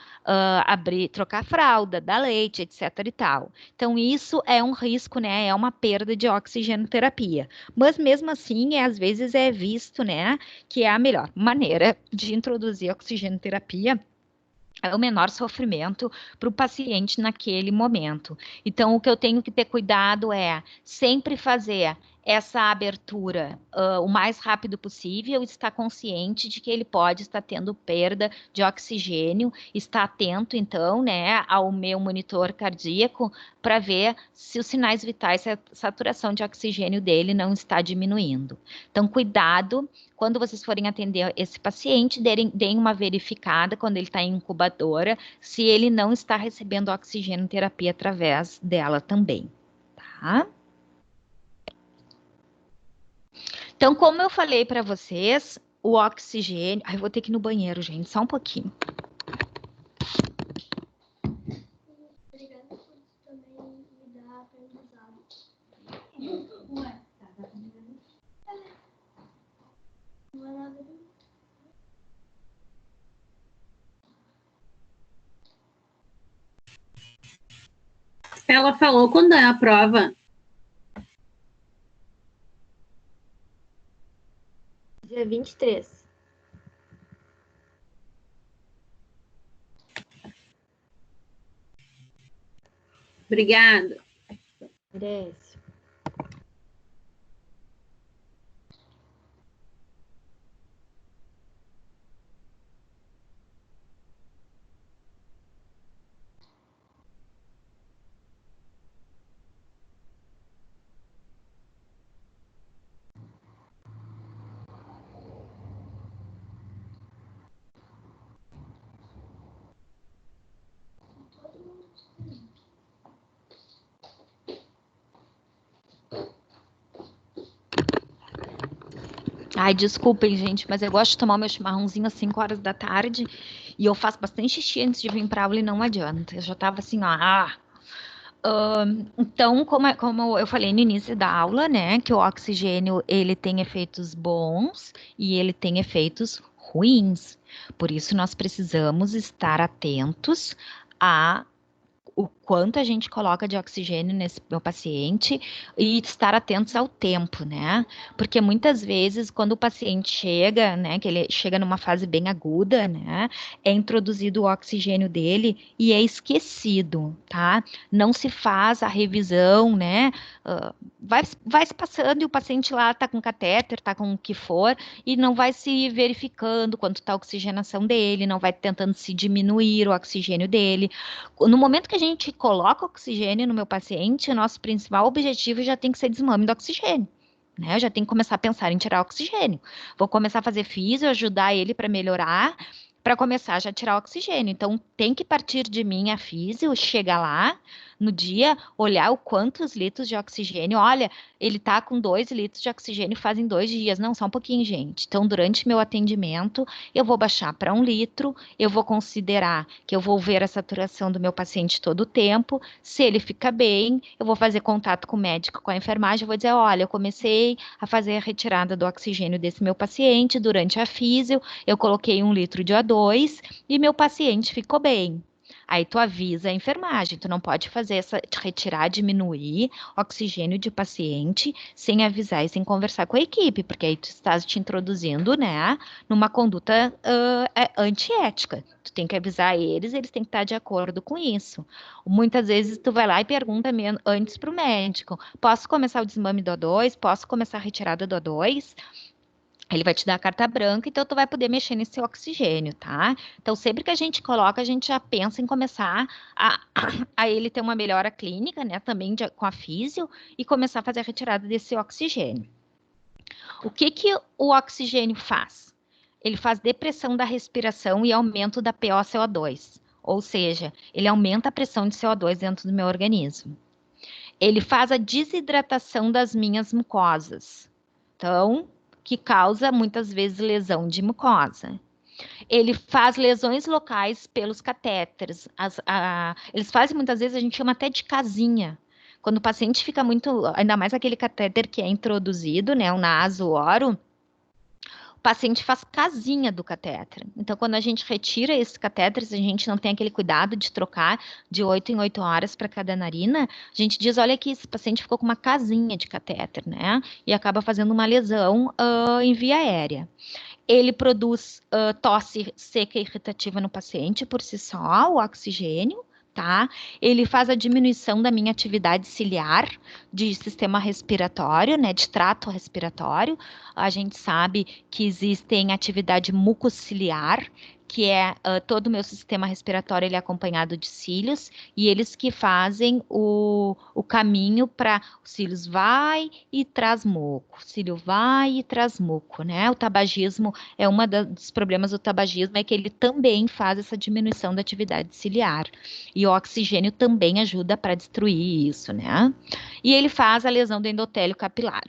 abrir, trocar a fralda, dar leite, etc. e tal. Então, isso é um risco, né? É uma perda de oxigenoterapia. Mas mesmo assim, às vezes é visto, né, que é a melhor maneira de introduzir oxigenoterapia, é o menor sofrimento para o paciente naquele momento. Então, o que eu tenho que ter cuidado é sempre fazer essa abertura o mais rápido possível, estar consciente de que ele pode estar tendo perda de oxigênio, estar atento, então, né, ao meu monitor cardíaco para ver se os sinais vitais, se a saturação de oxigênio dele não está diminuindo. Então, cuidado. Quando vocês forem atender esse paciente, deem uma verificada quando ele está em incubadora, se ele não está recebendo oxigenoterapia através dela também, tá? Então, como eu falei para vocês, o oxigênio... Ai, eu vou ter que ir no banheiro, gente, só um pouquinho. Obrigada por também me dar aprendizado. Não é nada de... Ela falou quando é a prova? Dia 23. Obrigada. Merece. Ai, desculpem, gente, mas eu gosto de tomar meu chimarrãozinho às 5 horas da tarde e eu faço bastante xixi antes de vir para aula e não adianta. Eu já tava assim, ó. Então, como eu falei no início da aula, né, que o oxigênio ele tem efeitos bons e ele tem efeitos ruins. Por isso, nós precisamos estar atentos a o quanto a gente coloca de oxigênio nesse meu paciente e estar atentos ao tempo, né? Porque muitas vezes, quando o paciente chega, né, que ele chega numa fase bem aguda, né, é introduzido o oxigênio dele e é esquecido, tá? Não se faz a revisão, né? Vai se passando e o paciente lá tá com catéter, tá com o que for, e não vai se verificando quanto tá a oxigenação dele, não vai tentando se diminuir o oxigênio dele. No momento que a gente coloca oxigênio no meu paciente, o nosso principal objetivo já tem que ser desmame do oxigênio, né? Eu já tenho que começar a pensar em tirar oxigênio. Vou começar a fazer físio, ajudar ele para melhorar, para começar já a tirar oxigênio. Então, tem que partir de mim a físio, chegar lá no dia, olhar o quantos litros de oxigênio. Olha, ele tá com 2 litros de oxigênio fazem 2 dias. Não, só um pouquinho, gente. Então, durante meu atendimento, eu vou baixar para 1 litro, eu vou considerar que eu vou ver a saturação do meu paciente todo o tempo. Se ele fica bem, eu vou fazer contato com o médico, com a enfermagem, eu vou dizer, olha, eu comecei a fazer a retirada do oxigênio desse meu paciente durante a físio, eu coloquei 1 litro de O2 e meu paciente ficou bem. Aí tu avisa a enfermagem, tu não pode fazer essa retirar, diminuir oxigênio de paciente sem avisar e sem conversar com a equipe, porque aí tu estás te introduzindo, né, numa conduta antiética. Tu tem que avisar eles têm que estar de acordo com isso. Muitas vezes tu vai lá e pergunta antes para o médico, posso começar o desmame do O2? Posso começar a retirada do O2? Ele vai te dar a carta branca, então tu vai poder mexer nesse seu oxigênio, tá? Então, sempre que a gente coloca, a gente já pensa em começar a ele ter uma melhora clínica, né? Também com a físio, e começar a fazer a retirada desse oxigênio. O que que o oxigênio faz? Ele faz depressão da respiração e aumento da PaCO2, ou seja, ele aumenta a pressão de CO2 dentro do meu organismo. Ele faz a desidratação das minhas mucosas. Então, que causa muitas vezes lesão de mucosa. Ele faz lesões locais pelos catéteres. Eles fazem muitas vezes, a gente chama até de casinha. Quando o paciente fica muito, ainda mais aquele catéter que é introduzido, né, o naso-oro, o paciente faz casinha do catéter. Então, quando a gente retira esses catéteres, a gente não tem aquele cuidado de trocar de 8 em 8 horas para cada narina, a gente diz, olha aqui, esse paciente ficou com uma casinha de catéter, né? E acaba fazendo uma lesão em via aérea. Ele produz tosse seca e irritativa no paciente por si só, o oxigênio, tá? Ele faz a diminuição da minha atividade ciliar, de sistema respiratório, né? De trato respiratório. A gente sabe que existem atividade mucociliar, que é todo o meu sistema respiratório, ele é acompanhado de cílios, e eles que fazem o caminho para o cílios vai e traz muco, o cílio vai e traz muco, né? O tabagismo é dos problemas do tabagismo, é que ele também faz essa diminuição da atividade ciliar, e o oxigênio também ajuda para destruir isso, né? E ele faz a lesão do endotélio capilar.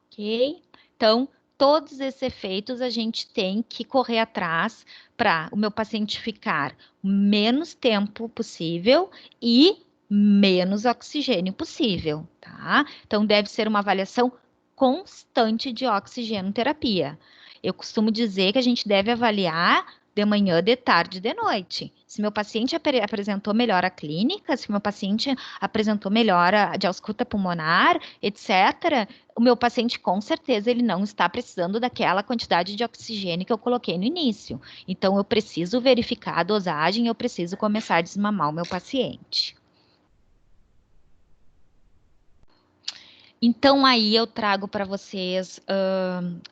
Ok? Então, todos esses efeitos a gente tem que correr atrás para o meu paciente ficar menos tempo possível e menos oxigênio possível, tá? Então, deve ser uma avaliação constante de oxigenoterapia. Eu costumo dizer que a gente deve avaliar de manhã, de tarde e de noite. Se meu paciente apresentou melhora clínica, se meu paciente apresentou melhora de ausculta pulmonar, etc., o meu paciente, com certeza, ele não está precisando daquela quantidade de oxigênio que eu coloquei no início. Então, eu preciso verificar a dosagem, eu preciso começar a desmamar o meu paciente. Então, aí eu trago para vocês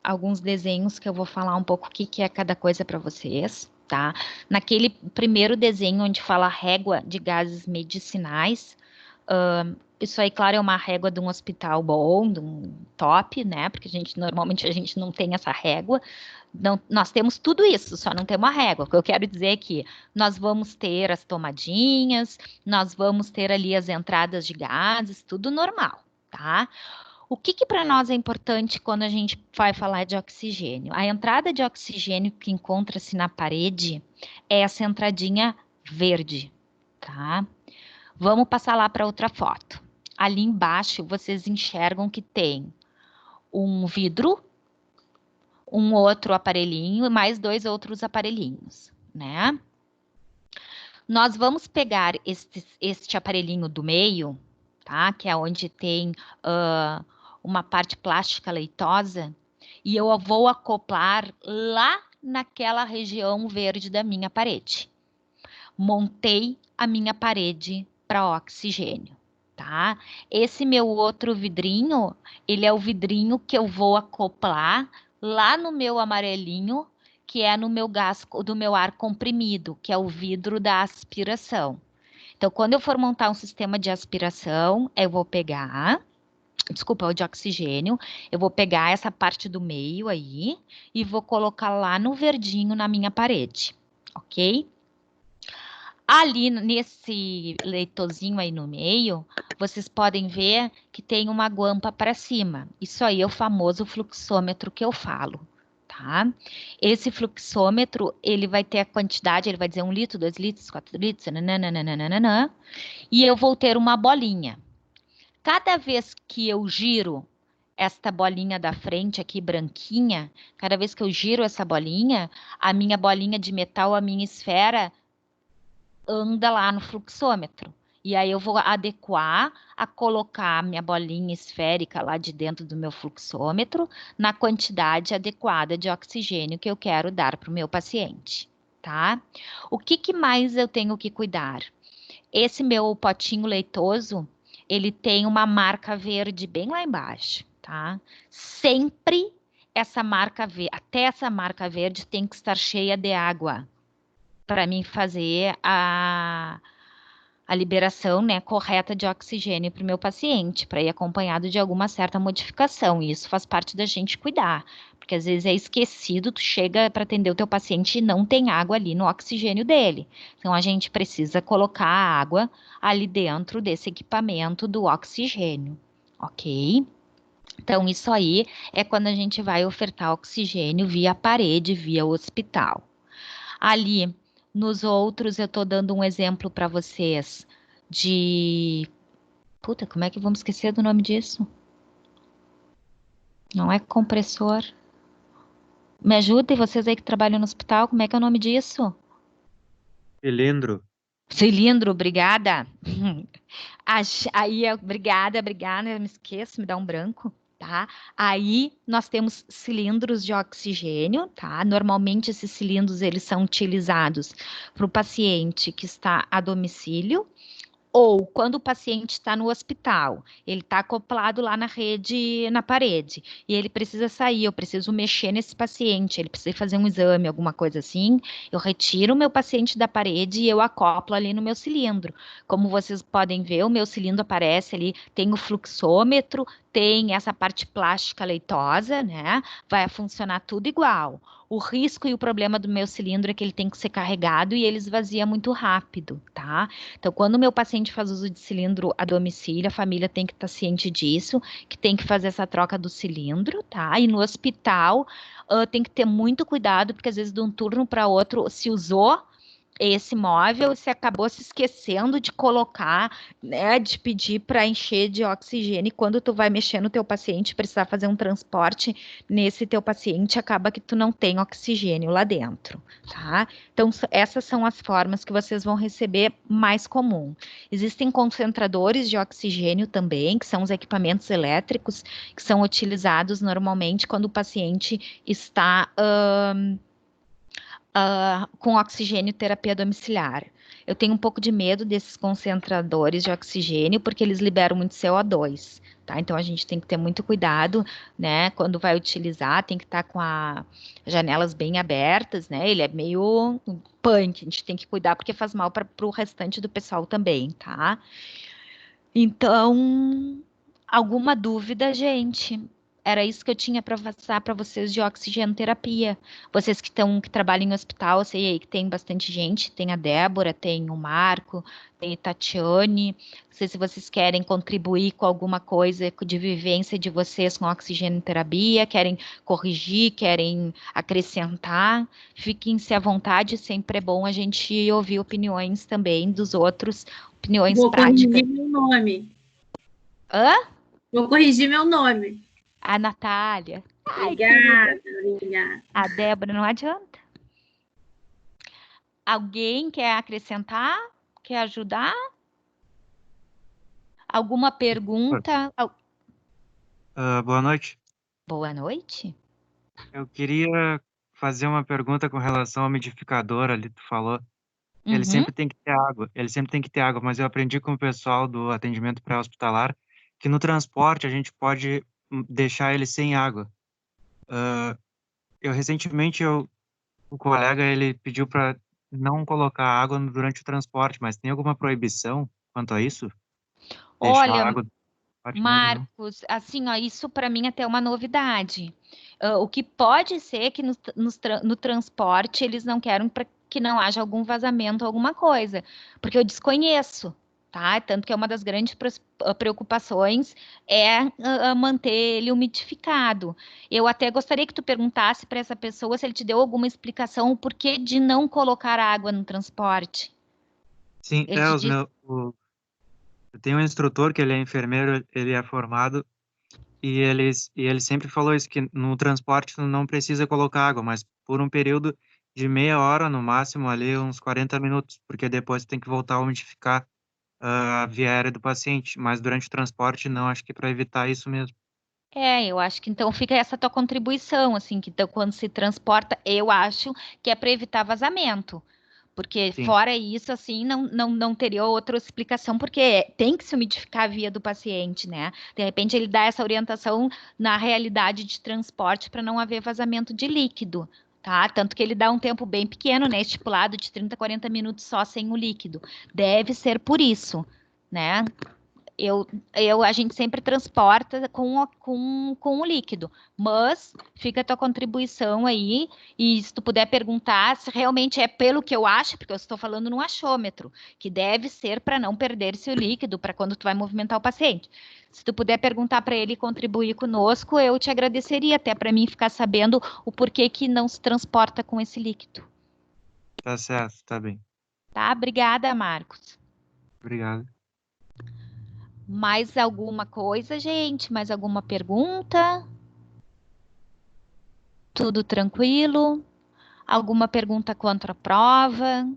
alguns desenhos que eu vou falar um pouco o que é cada coisa para vocês, tá? Naquele primeiro desenho onde fala régua de gases medicinais, isso aí, claro, é uma régua de um hospital bom, de um top, né? Porque normalmente a gente não tem essa régua. Não, nós temos tudo isso, só não temos a régua. O que eu quero dizer é que nós vamos ter as tomadinhas, nós vamos ter ali as entradas de gases, tudo normal, tá? O que para nós é importante quando a gente vai falar de oxigênio? A entrada de oxigênio que encontra-se na parede é essa entradinha verde, tá? Vamos passar lá para outra foto. Ali embaixo vocês enxergam que tem um vidro, um outro aparelhinho e mais 2 outros aparelhinhos, né? Nós vamos pegar este aparelhinho do meio, tá? Que é onde tem uma parte plástica leitosa, e eu vou acoplar lá naquela região verde da minha parede. Montei a minha parede para oxigênio, tá? Esse meu outro vidrinho, ele é o vidrinho que eu vou acoplar lá no meu amarelinho, que é no meu gás, do meu ar comprimido, que é o vidro da aspiração. Então, quando eu for montar um sistema de aspiração, eu vou pegar, desculpa, o de oxigênio, eu vou pegar essa parte do meio aí e vou colocar lá no verdinho na minha parede, ok? Ali nesse leitozinho aí no meio, vocês podem ver que tem uma guampa para cima. Isso aí é o famoso fluxômetro que eu falo, tá? Esse fluxômetro, ele vai ter a quantidade, ele vai dizer 1 litro, 2 litros, 4 litros, nananana, e eu vou ter uma bolinha. Cada vez que eu giro esta bolinha da frente aqui, branquinha, cada vez que eu giro essa bolinha, a minha bolinha de metal, a minha esfera, anda lá no fluxômetro. E aí eu vou adequar a colocar a minha bolinha esférica lá de dentro do meu fluxômetro na quantidade adequada de oxigênio que eu quero dar para o meu paciente, tá? O que mais eu tenho que cuidar? Esse meu potinho leitoso, ele tem uma marca verde bem lá embaixo, tá? Sempre essa marca verde, até essa marca verde tem que estar cheia de água para mim fazer a liberação, né, correta de oxigênio para o meu paciente, para ir acompanhado de alguma certa modificação. E isso faz parte da gente cuidar, porque às vezes é esquecido, tu chega para atender o teu paciente e não tem água ali no oxigênio dele. Então a gente precisa colocar a água ali dentro desse equipamento do oxigênio, ok? Então, isso aí é quando a gente vai ofertar oxigênio via parede, via hospital. Ali, nos outros, eu estou dando um exemplo para vocês de. Puta, como é que vamos esquecer do nome disso? Não é compressor. Me ajudem, vocês aí que trabalham no hospital, como é que é o nome disso? Cilindro. Cilindro, obrigada. Aí, obrigada, eu me esqueço, me dá um branco, tá? Aí nós temos cilindros de oxigênio, tá? Normalmente esses cilindros eles são utilizados para o paciente que está a domicílio, ou quando o paciente está no hospital, ele está acoplado lá na rede, na parede, e ele precisa sair, eu preciso mexer nesse paciente, ele precisa fazer um exame, alguma coisa assim, eu retiro o meu paciente da parede e eu acoplo ali no meu cilindro. Como vocês podem ver, o meu cilindro aparece ali, tem o fluxômetro, tem essa parte plástica leitosa, né? Vai funcionar tudo igual. O risco e o problema do meu cilindro é que ele tem que ser carregado e ele esvazia muito rápido, tá? Então, quando o meu paciente faz uso de cilindro a domicílio, a família tem que estar ciente disso, que tem que fazer essa troca do cilindro, tá? E no hospital, tem que ter muito cuidado, porque às vezes de um turno para outro se usou esse móvel, você acabou se esquecendo de colocar, né, de pedir para encher de oxigênio, e quando tu vai mexer no teu paciente, precisar fazer um transporte nesse teu paciente, acaba que tu não tem oxigênio lá dentro, tá? Então, essas são as formas que vocês vão receber mais comum. Existem concentradores de oxigênio também, que são os equipamentos elétricos, que são utilizados normalmente quando o paciente está com oxigênio terapia domiciliar. Eu tenho um pouco de medo desses concentradores de oxigênio, porque eles liberam muito CO2, tá? Então a gente tem que ter muito cuidado, né? Quando vai utilizar, tem que estar com as janelas bem abertas, né? Ele é meio punk, a gente tem que cuidar porque faz mal para o restante do pessoal também, tá? Então, alguma dúvida, gente? Era isso que eu tinha para passar para vocês de oxigenoterapia. Vocês que trabalham em hospital, eu sei aí que tem bastante gente, tem a Débora, tem o Marco, tem a Tatiane. Não sei se vocês querem contribuir com alguma coisa de vivência de vocês com oxigenoterapia, querem corrigir, querem acrescentar. Fiquem-se à vontade, sempre é bom a gente ouvir opiniões também dos outros, opiniões Vou práticas. corrigir meu nome. Hã? Vou corrigir meu nome. A Natália. Ai, Obrigada, querida. obrigada. A Débora, não adianta. Alguém quer acrescentar? Quer ajudar? Alguma pergunta? Boa noite. Boa noite. Eu queria fazer uma pergunta com relação ao umidificador ali, tu falou. Ele Uhum. sempre tem que ter água, mas eu aprendi com o pessoal do atendimento pré-hospitalar que no transporte a gente pode deixar ele sem água. Recentemente, o colega, ele pediu para não colocar água durante o transporte, mas tem alguma proibição quanto a isso? Deixar a Olha, água no transporte mesmo, não? Marcos, assim, ó, isso para mim até é uma novidade. O que pode ser que no transporte eles não querem para que não haja algum vazamento, alguma coisa, porque eu desconheço, tá? Tanto que é uma das grandes preocupações é manter ele umidificado. Eu até gostaria que tu perguntasse para essa pessoa se ele te deu alguma explicação o porquê de não colocar água no transporte. Sim, Ele te disse. eu tenho um instrutor que ele é enfermeiro, ele é formado, e ele sempre falou isso, que no transporte tu não precisa colocar água, mas por um período de meia hora, no máximo, ali uns 40 minutos, porque depois tu tem que voltar a umidificar a via aérea do paciente, mas durante o transporte não, acho que para evitar isso mesmo. Eu acho que então fica essa tua contribuição, assim, que então, quando se transporta, eu acho que é para evitar vazamento. Porque Sim. fora isso, assim, não teria outra explicação, porque tem que se umidificar a via do paciente, né? De repente ele dá essa orientação na realidade de transporte para não haver vazamento de líquido, tá? Tanto que ele dá um tempo bem pequeno, né? Estipulado de 30, 40 minutos só sem o líquido. Deve ser por isso, né? a gente sempre transporta com o líquido, mas fica a tua contribuição aí, e se tu puder perguntar se realmente é pelo que eu acho, porque eu estou falando no achômetro, que deve ser para não perder-se o líquido, para quando tu vai movimentar o paciente. Se tu puder perguntar para ele e contribuir conosco, eu te agradeceria, até para mim ficar sabendo o porquê que não se transporta com esse líquido. Tá certo, tá bem. Tá? Obrigada, Marcos. Obrigado. Mais alguma coisa, gente? Mais alguma pergunta? Tudo tranquilo? Alguma pergunta contra a prova?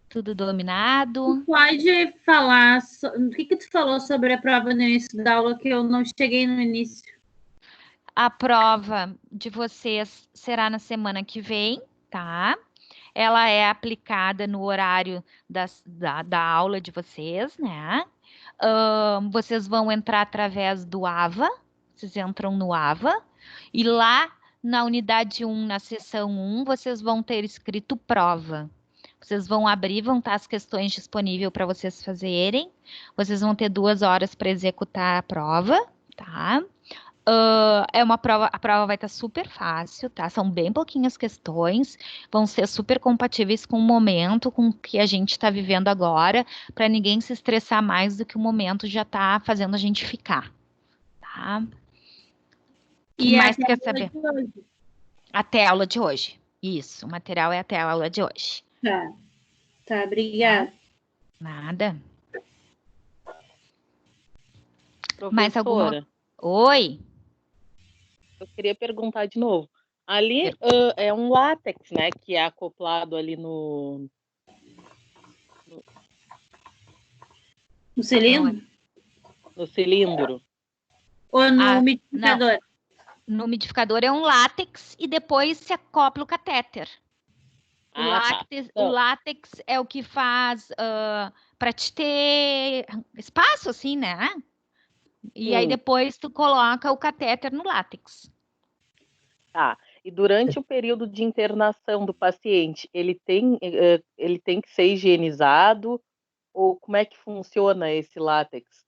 Tudo dominado? Pode falar o que tu falou sobre a prova no início da aula, que eu não cheguei no início. A prova de vocês será na semana que vem, tá? Ela é aplicada no horário da aula de vocês, né? Vocês vão entrar através do AVA, vocês entram no AVA, e lá na unidade 1, na seção 1, vocês vão ter escrito prova. Vocês vão abrir, vão estar as questões disponíveis para vocês fazerem. Vocês vão ter 2 horas para executar a prova, tá? A prova vai estar super fácil, tá? São bem pouquinhas questões, vão ser super compatíveis com o momento, com o que a gente está vivendo agora, para ninguém se estressar mais do que o momento já está fazendo a gente ficar, tá? O que mais tu quer saber? Até a aula de hoje. Isso, o material é até a aula de hoje. Tá, obrigada. Nada. Professora, Mais alguma? Oi? eu queria perguntar de novo. Ali é um látex, né, que é acoplado ali no cilindro? No cilindro. Ou no umidificador? Não. No umidificador é um látex e depois se acopla o catéter. O látex é o que faz para te ter espaço, assim, né? E aí depois tu coloca o catéter no látex. Tá. E durante o período de internação do paciente, ele tem que ser higienizado? Ou como é que funciona esse látex?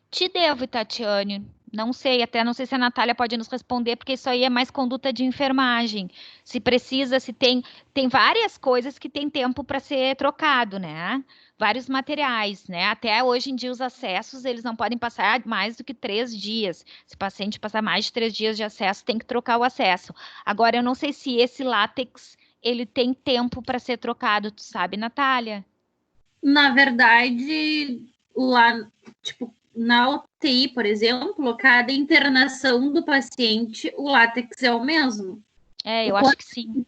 Te devo, Tatiane. Não sei, até não sei se a Natália pode nos responder, porque isso aí é mais conduta de enfermagem. Se precisa, se tem várias coisas que tem tempo para ser trocado, né? Vários materiais, né? Até hoje em dia os acessos, eles não podem passar mais do que 3 dias. Se o paciente passar mais de 3 dias de acesso, tem que trocar o acesso. Agora, eu não sei se esse látex, ele tem tempo para ser trocado, tu sabe, Natália? Na verdade, lá, tipo, na UTI, por exemplo, cada internação do paciente, o látex é o mesmo. Eu acho que sim.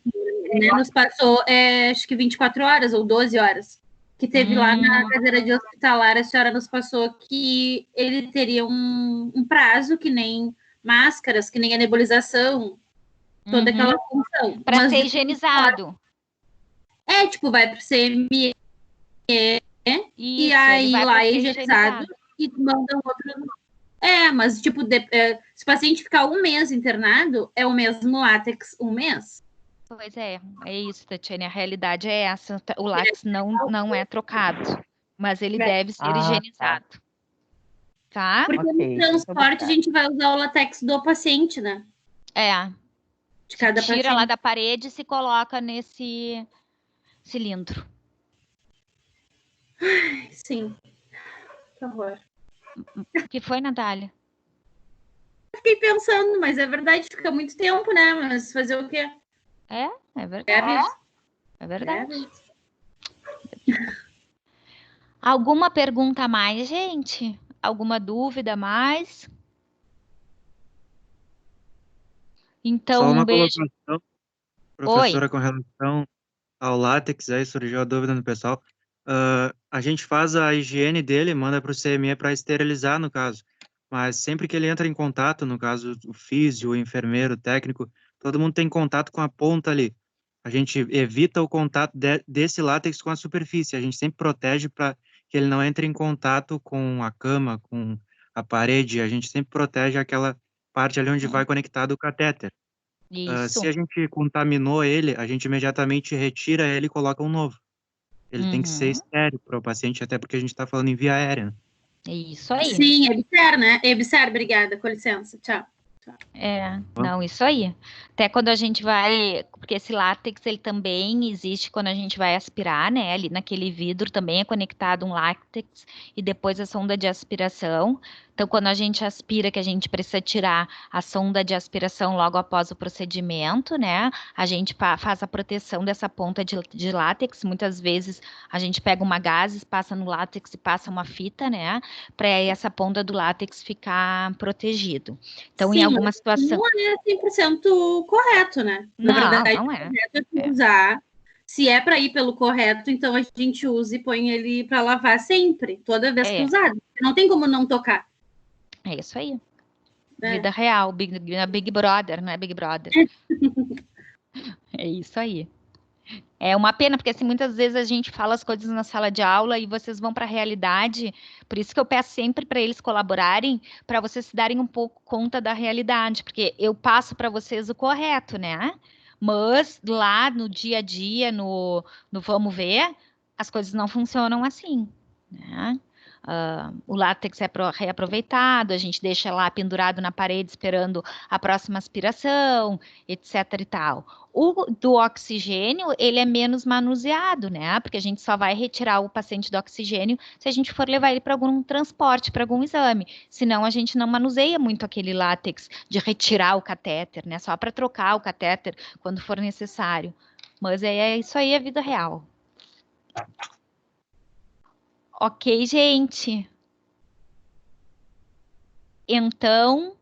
Nos passou, acho que 24 horas ou 12 horas. Que teve lá na cadeira de hospitalar, a senhora nos passou que ele teria um prazo, que nem máscaras, que nem a nebulização, toda aquela função. Para ser higienizado. Tipo, vai para o CME, e aí lá é higienizado e mandam outro. Mas tipo, se o paciente ficar 1 mês internado, é o mesmo látex 1 mês. Pois é isso, Tatiane, a realidade é essa, o látex não é trocado, mas ele deve ser higienizado. Tá? Porque no transporte a gente vai usar o látex do paciente, né? De cada paciente. Tira lá da parede e se coloca nesse cilindro. Sim. Por favor. O que foi, Natália? Fiquei pensando, mas é verdade, fica muito tempo, né? Mas fazer o quê? É verdade. É verdade. Alguma pergunta a mais, gente? Alguma dúvida a mais? Então, só uma beijo. Colocação, professora. Oi. Com relação ao látex, aí surgiu a dúvida no pessoal. A gente faz a higiene dele, manda para o CME para esterilizar, no caso. Mas sempre que ele entra em contato, no caso o físio, o enfermeiro, o técnico, todo mundo tem contato com a ponta ali. A gente evita o contato desse látex com a superfície. A gente sempre protege para que ele não entre em contato com a cama, com a parede. A gente sempre protege aquela parte ali onde vai conectado o catéter. Se a gente contaminou ele, a gente imediatamente retira ele e coloca um novo. Ele tem que ser Uhum. estéril para o paciente, até porque a gente está falando em via aérea. É isso aí. Sim, EBSER, né? EBSER, obrigada, com licença, tchau. Não, isso aí. Até quando a gente vai, porque esse látex ele também existe quando a gente vai aspirar, né? Ali naquele vidro também é conectado um látex e depois a sonda de aspiração. Então, quando a gente aspira, que a gente precisa tirar a sonda de aspiração logo após o procedimento, né? A gente faz a proteção dessa ponta de látex. Muitas vezes a gente pega uma gases, passa no látex e passa uma fita, né? Para essa ponta do látex ficar protegido. Então, em Sim, alguma mas situação. não é 100% correto, né? Na Não, verdade, não o é. correto é tu É. usar. Se é para ir pelo correto, então a gente usa e põe ele para lavar sempre, toda vez que É. usar. Não tem como não tocar. É isso aí. né? Vida real, Big Brother, não é Big Brother. É isso aí. É uma pena, porque assim, muitas vezes a gente fala as coisas na sala de aula e vocês vão para a realidade. Por isso que eu peço sempre para eles colaborarem, para vocês se darem um pouco conta da realidade, porque eu passo para vocês o correto, né? Mas lá no dia a dia, no vamos ver, as coisas não funcionam assim, né? O látex é reaproveitado, a gente deixa lá pendurado na parede esperando a próxima aspiração, etc e tal. O do oxigênio, ele é menos manuseado, né? Porque a gente só vai retirar o paciente do oxigênio se a gente for levar ele para algum transporte, para algum exame. Senão, a gente não manuseia muito aquele látex de retirar o catéter, né? Só para trocar o catéter quando for necessário. Mas isso aí é vida real. Ok, gente. Então,